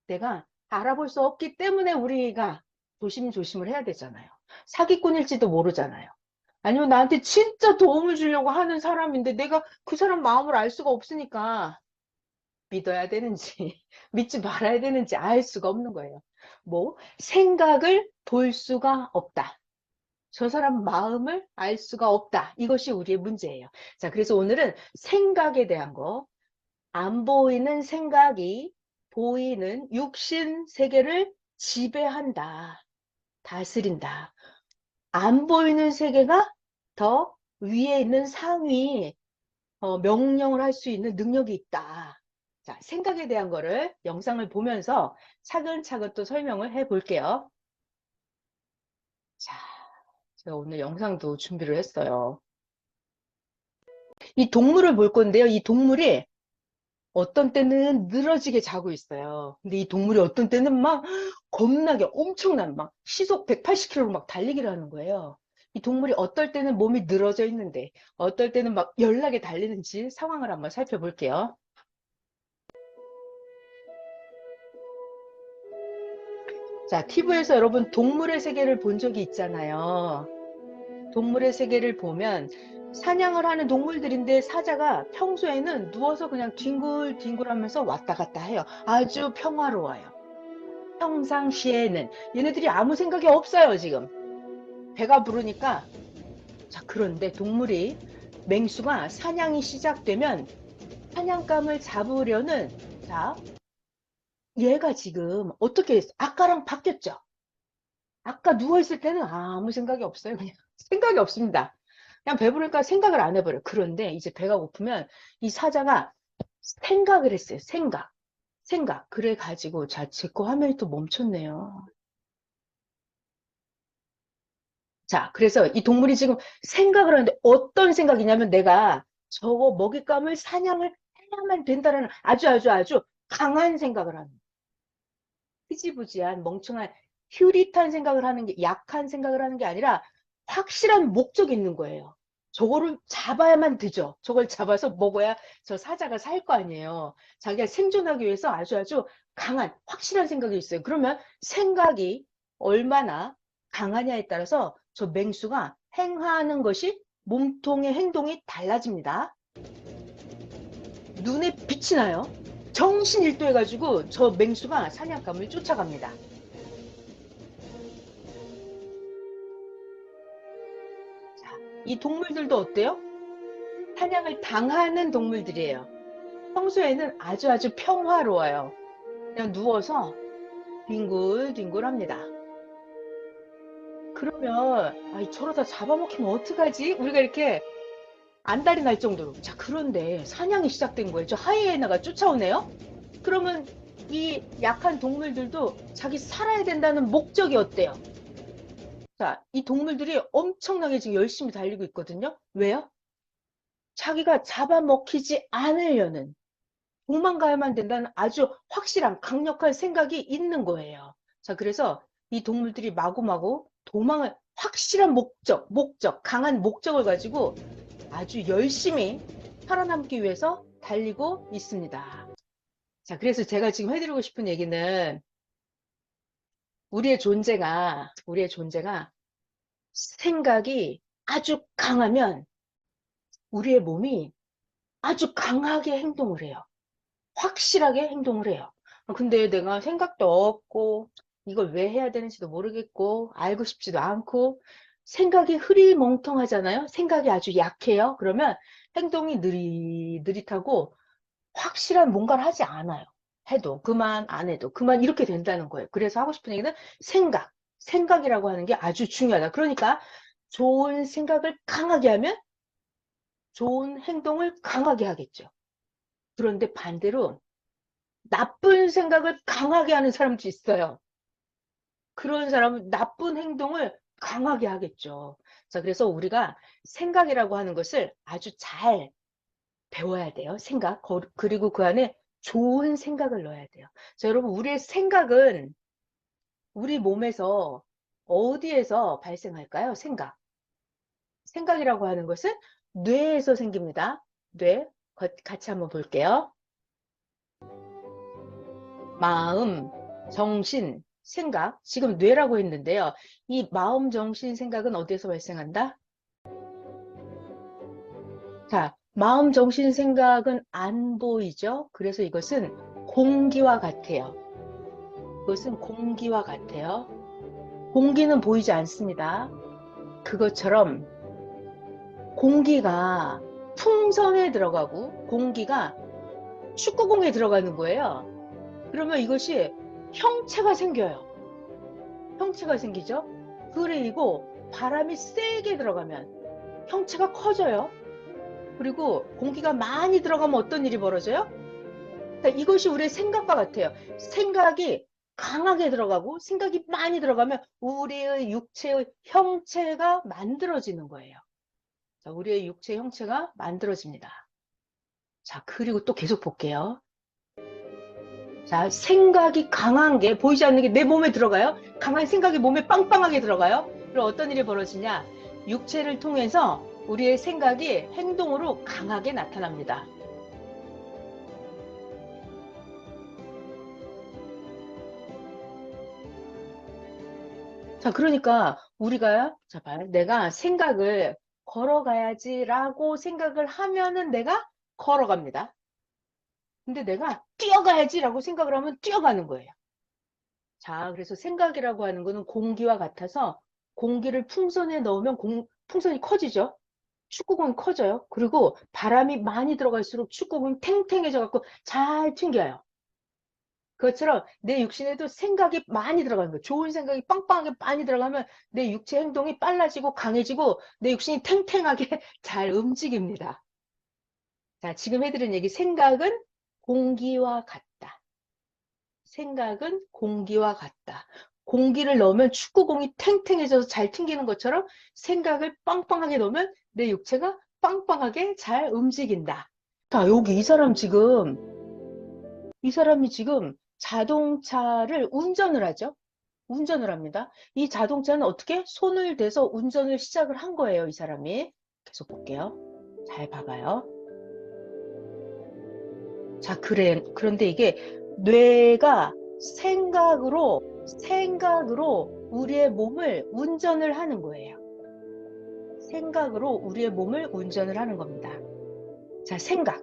내가 알아볼 수 없기 때문에 우리가 조심조심을 해야 되잖아요. 사기꾼일지도 모르잖아요. 아니면 나한테 진짜 도움을 주려고 하는 사람인데 내가 그 사람 마음을 알 수가 없으니까 믿어야 되는지 믿지 말아야 되는지 알 수가 없는 거예요. 뭐 생각을 볼 수가 없다. 저 사람 마음을 알 수가 없다. 이것이 우리의 문제예요. 자, 그래서 오늘은 생각에 대한 거, 안 보이는 생각이 보이는 육신 세계를 지배한다. 다스린다. 안 보이는 세계가 더 위에 있는 상위 명령을 할 수 있는 능력이 있다. 자, 생각에 대한 거를 영상을 보면서 차근차근 또 설명을 해 볼게요. 자, 제가 오늘 영상도 준비를 했어요. 이 동물을 볼 건데요. 이 동물이 어떤 때는 늘어지게 자고 있어요. 근데 이 동물이 어떤 때는 막 겁나게 엄청난 막 시속 180km로 막 달리기를 하는 거예요. 이 동물이 어떨 때는 몸이 늘어져 있는데 어떨 때는 막 열나게 달리는지 상황을 한번 살펴볼게요. 자, TV에서 여러분 동물의 세계를 본 적이 있잖아요. 동물의 세계를 보면 사냥을 하는 동물들인데 사자가 평소에는 누워서 그냥 뒹굴뒹굴 하면서 왔다 갔다 해요. 아주 평화로워요. 평상시에는 얘네들이 아무 생각이 없어요, 지금. 배가 부르니까. 자, 그런데 동물이 맹수가 사냥이 시작되면 사냥감을 잡으려는 자, 얘가 지금 어떻게 했어? 아까랑 바뀌었죠? 아까 누워있을 때는 아무 생각이 없어요. 그냥 생각이 없습니다. 그냥 배부르니까 생각을 안 해버려요. 그런데 이제 배가 고프면 이 사자가 생각을 했어요. 생각. 생각. 그래가지고, 자, 제 거 화면이 또 멈췄네요. 자, 그래서 이 동물이 지금 생각을 하는데 어떤 생각이냐면 내가 저거 먹잇감을 사냥을 해야만 된다는 아주 강한 생각을 하는 거예요. 흐지부지한 멍청한 휴릿한 생각을 하는 게 약한 생각을 하는 게 아니라 확실한 목적이 있는 거예요. 저거를 잡아야만 되죠. 저걸 잡아서 먹어야 저 사자가 살 거 아니에요. 자기가 생존하기 위해서 아주 강한 확실한 생각이 있어요. 그러면 생각이 얼마나 강하냐에 따라서 저 맹수가 행하는 것이 몸통의 행동이 달라집니다. 눈에 빛이 나요. 정신일도해가지고 저 맹수가 사냥감을 쫓아갑니다. 자, 이 동물들도 어때요? 사냥을 당하는 동물들이에요. 평소에는 아주 평화로워요. 그냥 누워서 뒹굴뒹굴 합니다. 그러면 저러다 잡아먹히면 어떡하지? 우리가 이렇게 안달이 날 정도로. 자, 그런데 사냥이 시작된 거예요. 저 하이에나가 쫓아오네요. 그러면 이 약한 동물들도 자기 살아야 된다는 목적이 어때요? 자, 이 동물들이 엄청나게 지금 열심히 달리고 있거든요. 왜요? 자기가 잡아먹히지 않으려는 도망가야만 된다는 아주 확실한 강력한 생각이 있는 거예요. 자, 그래서 이 동물들이 마구마구 도망을 확실한 강한 목적을 가지고 아주 열심히 살아남기 위해서 달리고 있습니다. 자, 그래서 제가 지금 해드리고 싶은 얘기는 우리의 존재가 생각이 아주 강하면 우리의 몸이 아주 강하게 행동을 해요. 확실하게 행동을 해요. 근데 내가 생각도 없고 이걸 왜 해야 되는지도 모르겠고 알고 싶지도 않고 생각이 흐리멍텅하잖아요. 생각이 아주 약해요. 그러면 행동이 느릿하고 확실한 뭔가를 하지 않아요. 해도 그만 안 해도 그만 이렇게 된다는 거예요. 그래서 하고 싶은 얘기는 생각이라고 하는 게 아주 중요하다. 그러니까 좋은 생각을 강하게 하면 좋은 행동을 강하게 하겠죠. 그런데 반대로 나쁜 생각을 강하게 하는 사람도 있어요. 그런 사람은 나쁜 행동을 강하게 하겠죠. 자, 그래서 우리가 생각이라고 하는 것을 아주 잘 배워야 돼요. 그리고 그 안에 좋은 생각을 넣어야 돼요. 자, 여러분, 우리의 생각은 우리 몸에서 어디에서 발생할까요? 생각이라고 하는 것은 뇌에서 생깁니다. 같이 한번 볼게요. 마음, 정신, 생각. 지금 뇌라고 했는데요. 이 마음, 정신, 생각은 어디에서 발생한다? 자, 마음, 정신, 생각은 안 보이죠? 그래서 이것은 공기와 같아요. 이것은 공기와 같아요. 공기는 보이지 않습니다. 그것처럼 공기가 풍선에 들어가고 공기가 축구공에 들어가는 거예요. 그러면 이것이 형체가 생겨요. 형체가 생기죠. 그리고 바람이 세게 들어가면 형체가 커져요. 그리고 공기가 많이 들어가면 어떤 일이 벌어져요? 그러니까 이것이 우리의 생각과 같아요. 생각이 강하게 들어가고 생각이 많이 들어가면 우리의 육체의 형체가 만들어지는 거예요. 자, 우리의 육체 형체가 만들어집니다. 자, 그리고 또 계속 볼게요. 자, 생각이 강한 게 보이지 않는 게 내 몸에 들어가요. 강한 생각이 몸에 빵빵하게 들어가요. 그럼 어떤 일이 벌어지냐? 육체를 통해서 우리의 생각이 행동으로 강하게 나타납니다. 자, 그러니까 우리가 자, 봐요. 내가 생각을 걸어가야지라고 생각을 하면은 내가 걸어갑니다. 근데 내가 뛰어가야지라고 생각을 하면 뛰어가는 거예요. 자, 그래서 생각이라고 하는 거는 공기와 같아서 공기를 풍선에 넣으면 풍선이 커지죠. 축구공이 커져요. 그리고 바람이 많이 들어갈수록 축구공이 탱탱해져 갖고 잘 튕겨요. 그것처럼 내 육신에도 생각이 많이 들어가는 거예요. 좋은 생각이 빵빵하게 많이 들어가면 내 육체 행동이 빨라지고 강해지고 내 육신이 탱탱하게 잘 움직입니다. 자, 지금 해드린 얘기 생각은 공기와 같다. 생각은 공기와 같다. 공기를 넣으면 축구공이 탱탱해져서 잘 튕기는 것처럼 생각을 빵빵하게 넣으면 내 육체가 빵빵하게 잘 움직인다. 자, 여기 이 사람이 지금 자동차를 운전을 하죠. 운전을 합니다. 이 자동차는 어떻게 손을 대서 운전을 시작을 한 거예요, 이 사람이. 계속 볼게요. 잘 봐봐요. 자, 그런데 이게 뇌가 생각으로 우리의 몸을 운전을 하는 거예요. 생각으로 우리의 몸을 운전을 하는 겁니다. 자, 생각.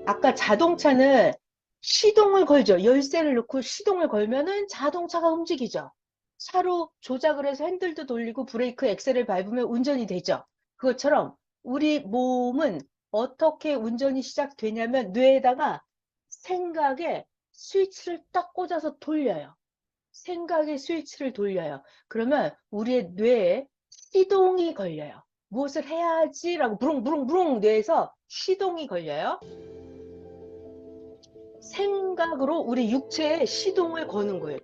아까 자동차는 시동을 걸죠. 열쇠를 넣고 시동을 걸면은 자동차가 움직이죠. 차로 조작을 해서 핸들도 돌리고 브레이크, 엑셀을 밟으면 운전이 되죠. 그것처럼 우리 몸은 어떻게 운전이 시작되냐면 뇌에다가 생각에 스위치를 딱 꽂아서 돌려요. 생각의 스위치를 돌려요. 그러면 우리의 뇌에 시동이 걸려요. 무엇을 해야지라고 부릉부릉부릉 뇌에서 시동이 걸려요. 생각으로 우리 육체에 시동을 거는 거예요.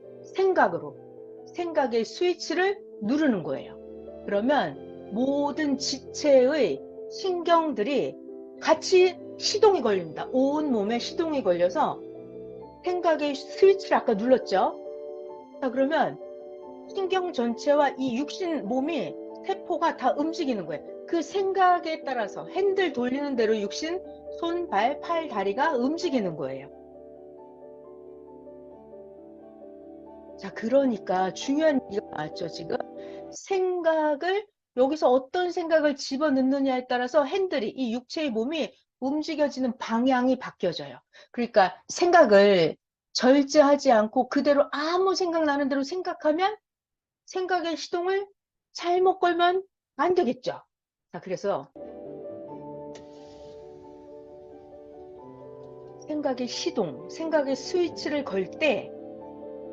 생각의 스위치를 누르는 거예요. 그러면 모든 지체의 신경들이 같이 시동이 걸립니다. 온 몸에 시동이 걸려서 생각의 스위치를 아까 눌렀죠. 자, 그러면 신경 전체와 이 육신 몸이 세포가 다 움직이는 거예요. 그 생각에 따라서 핸들 돌리는 대로 육신, 손, 발, 팔, 다리가 움직이는 거예요. 자, 그러니까 중요한 얘기가 나왔죠, 지금. 여기서 어떤 생각을 집어넣느냐에 따라서 이 육체의 몸이 움직여지는 방향이 바뀌어져요. 그러니까 생각을 절제하지 않고 그대로 아무 생각나는 대로 생각하면 생각의 시동을 잘못 걸면 안 되겠죠. 자, 그래서 생각의 시동, 생각의 스위치를 걸 때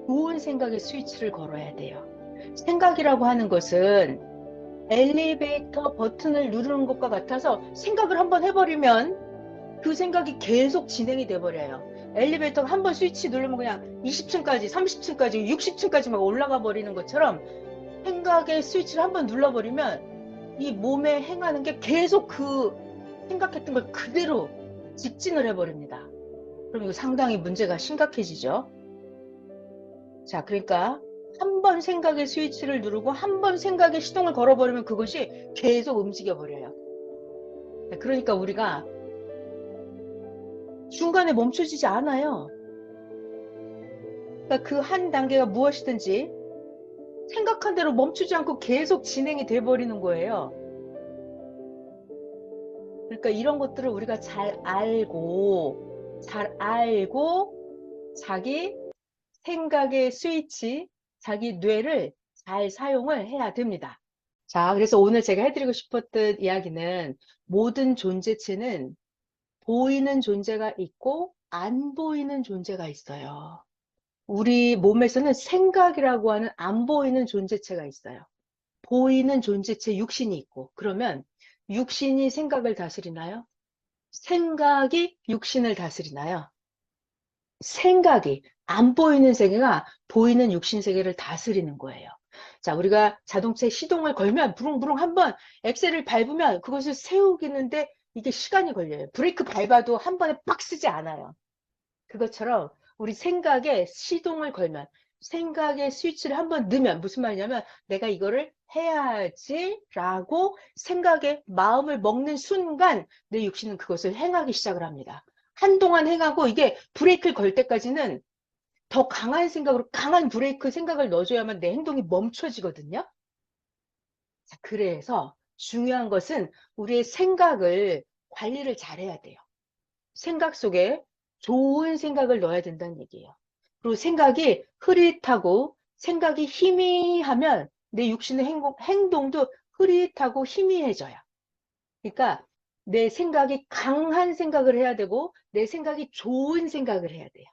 좋은 생각의 스위치를 걸어야 돼요. 생각이라고 하는 것은 엘리베이터 버튼을 누르는 것과 같아서 생각을 한번 해버리면 그 생각이 계속 진행이 돼버려요. 엘리베이터가 한번 스위치 누르면 그냥 20층까지, 30층까지, 60층까지 막 올라가 버리는 것처럼 생각의 스위치를 한번 눌러버리면 이 몸에 행하는 게 계속 그 생각했던 걸 그대로 직진을 해버립니다. 그럼 이거 상당히 문제가 심각해지죠. 자, 그러니까 한 번 생각의 스위치를 누르고 한 번 생각의 시동을 걸어버리면 그것이 계속 움직여버려요. 그러니까 우리가 중간에 멈춰지지 않아요. 그러니까 그 한 단계가 무엇이든지 생각한 대로 멈추지 않고 계속 진행이 돼버리는 거예요. 그러니까 이런 것들을 우리가 잘 알고 자기 생각의 스위치, 자기 뇌를 잘 사용을 해야 됩니다. 자, 그래서 오늘 제가 해드리고 싶었던 이야기는 모든 존재체는 보이는 존재가 있고 안 보이는 존재가 있어요. 우리 몸에서는 생각이라고 하는 안 보이는 존재체가 있어요. 보이는 존재체 육신이 있고, 그러면 육신이 생각을 다스리나요? 생각이 육신을 다스리나요? 생각이 안 보이는 세계가 보이는 육신 세계를 다스리는 거예요. 자, 우리가 자동차에 시동을 걸면 부릉부릉 한번 엑셀을 밟으면 그것을 세우기는데 이게 시간이 걸려요. 브레이크 밟아도 한 번에 빡 쓰지 않아요. 그것처럼 우리 생각에 시동을 걸면 생각의 스위치를 한번 넣으면 무슨 말이냐면 내가 이거를 해야지 라고 생각에 마음을 먹는 순간 내 육신은 그것을 행하기 시작을 합니다. 한동안 행하고 이게 브레이크를 걸 때까지는 더 강한 생각으로 강한 브레이크 생각을 넣어줘야만 내 행동이 멈춰지거든요. 자, 그래서 중요한 것은 우리의 생각을 관리를 잘해야 돼요. 생각 속에 좋은 생각을 넣어야 된다는 얘기예요. 그리고 생각이 흐릿하고 생각이 희미하면 내 육신의 행동도 흐릿하고 희미해져요. 그러니까 내 생각이 강한 생각을 해야 되고 내 생각이 좋은 생각을 해야 돼요.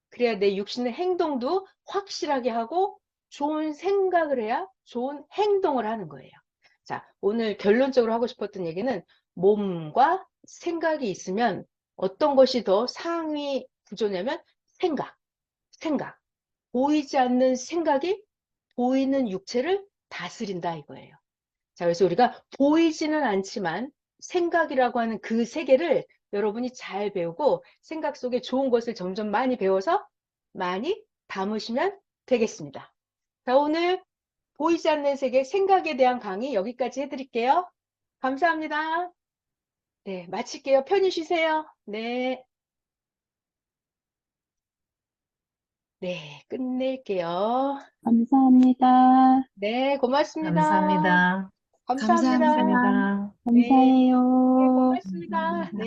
그래야 내 육신의 행동도 확실하게 하고 좋은 생각을 해야 좋은 행동을 하는 거예요. 자, 오늘 결론적으로 하고 싶었던 얘기는 몸과 생각이 있으면 어떤 것이 더 상위 구조냐면 생각. 보이지 않는 생각이 보이는 육체를 다스린다 이거예요. 자, 그래서 우리가 보이지는 않지만 생각이라고 하는 그 세계를 여러분이 잘 배우고 생각 속에 좋은 것을 점점 많이 배워서 많이 담으시면 되겠습니다. 자, 오늘 보이지 않는 세계 생각에 대한 강의 여기까지 해드릴게요. 감사합니다. 네, 마칠게요. 편히 쉬세요. 네, 네, 끝낼게요. 감사합니다. 네, 고맙습니다. 감사합니다. 감사합니다. 감사합니다. 감사합니다. 네, 네, 감사해요. 고맙습니다. 네.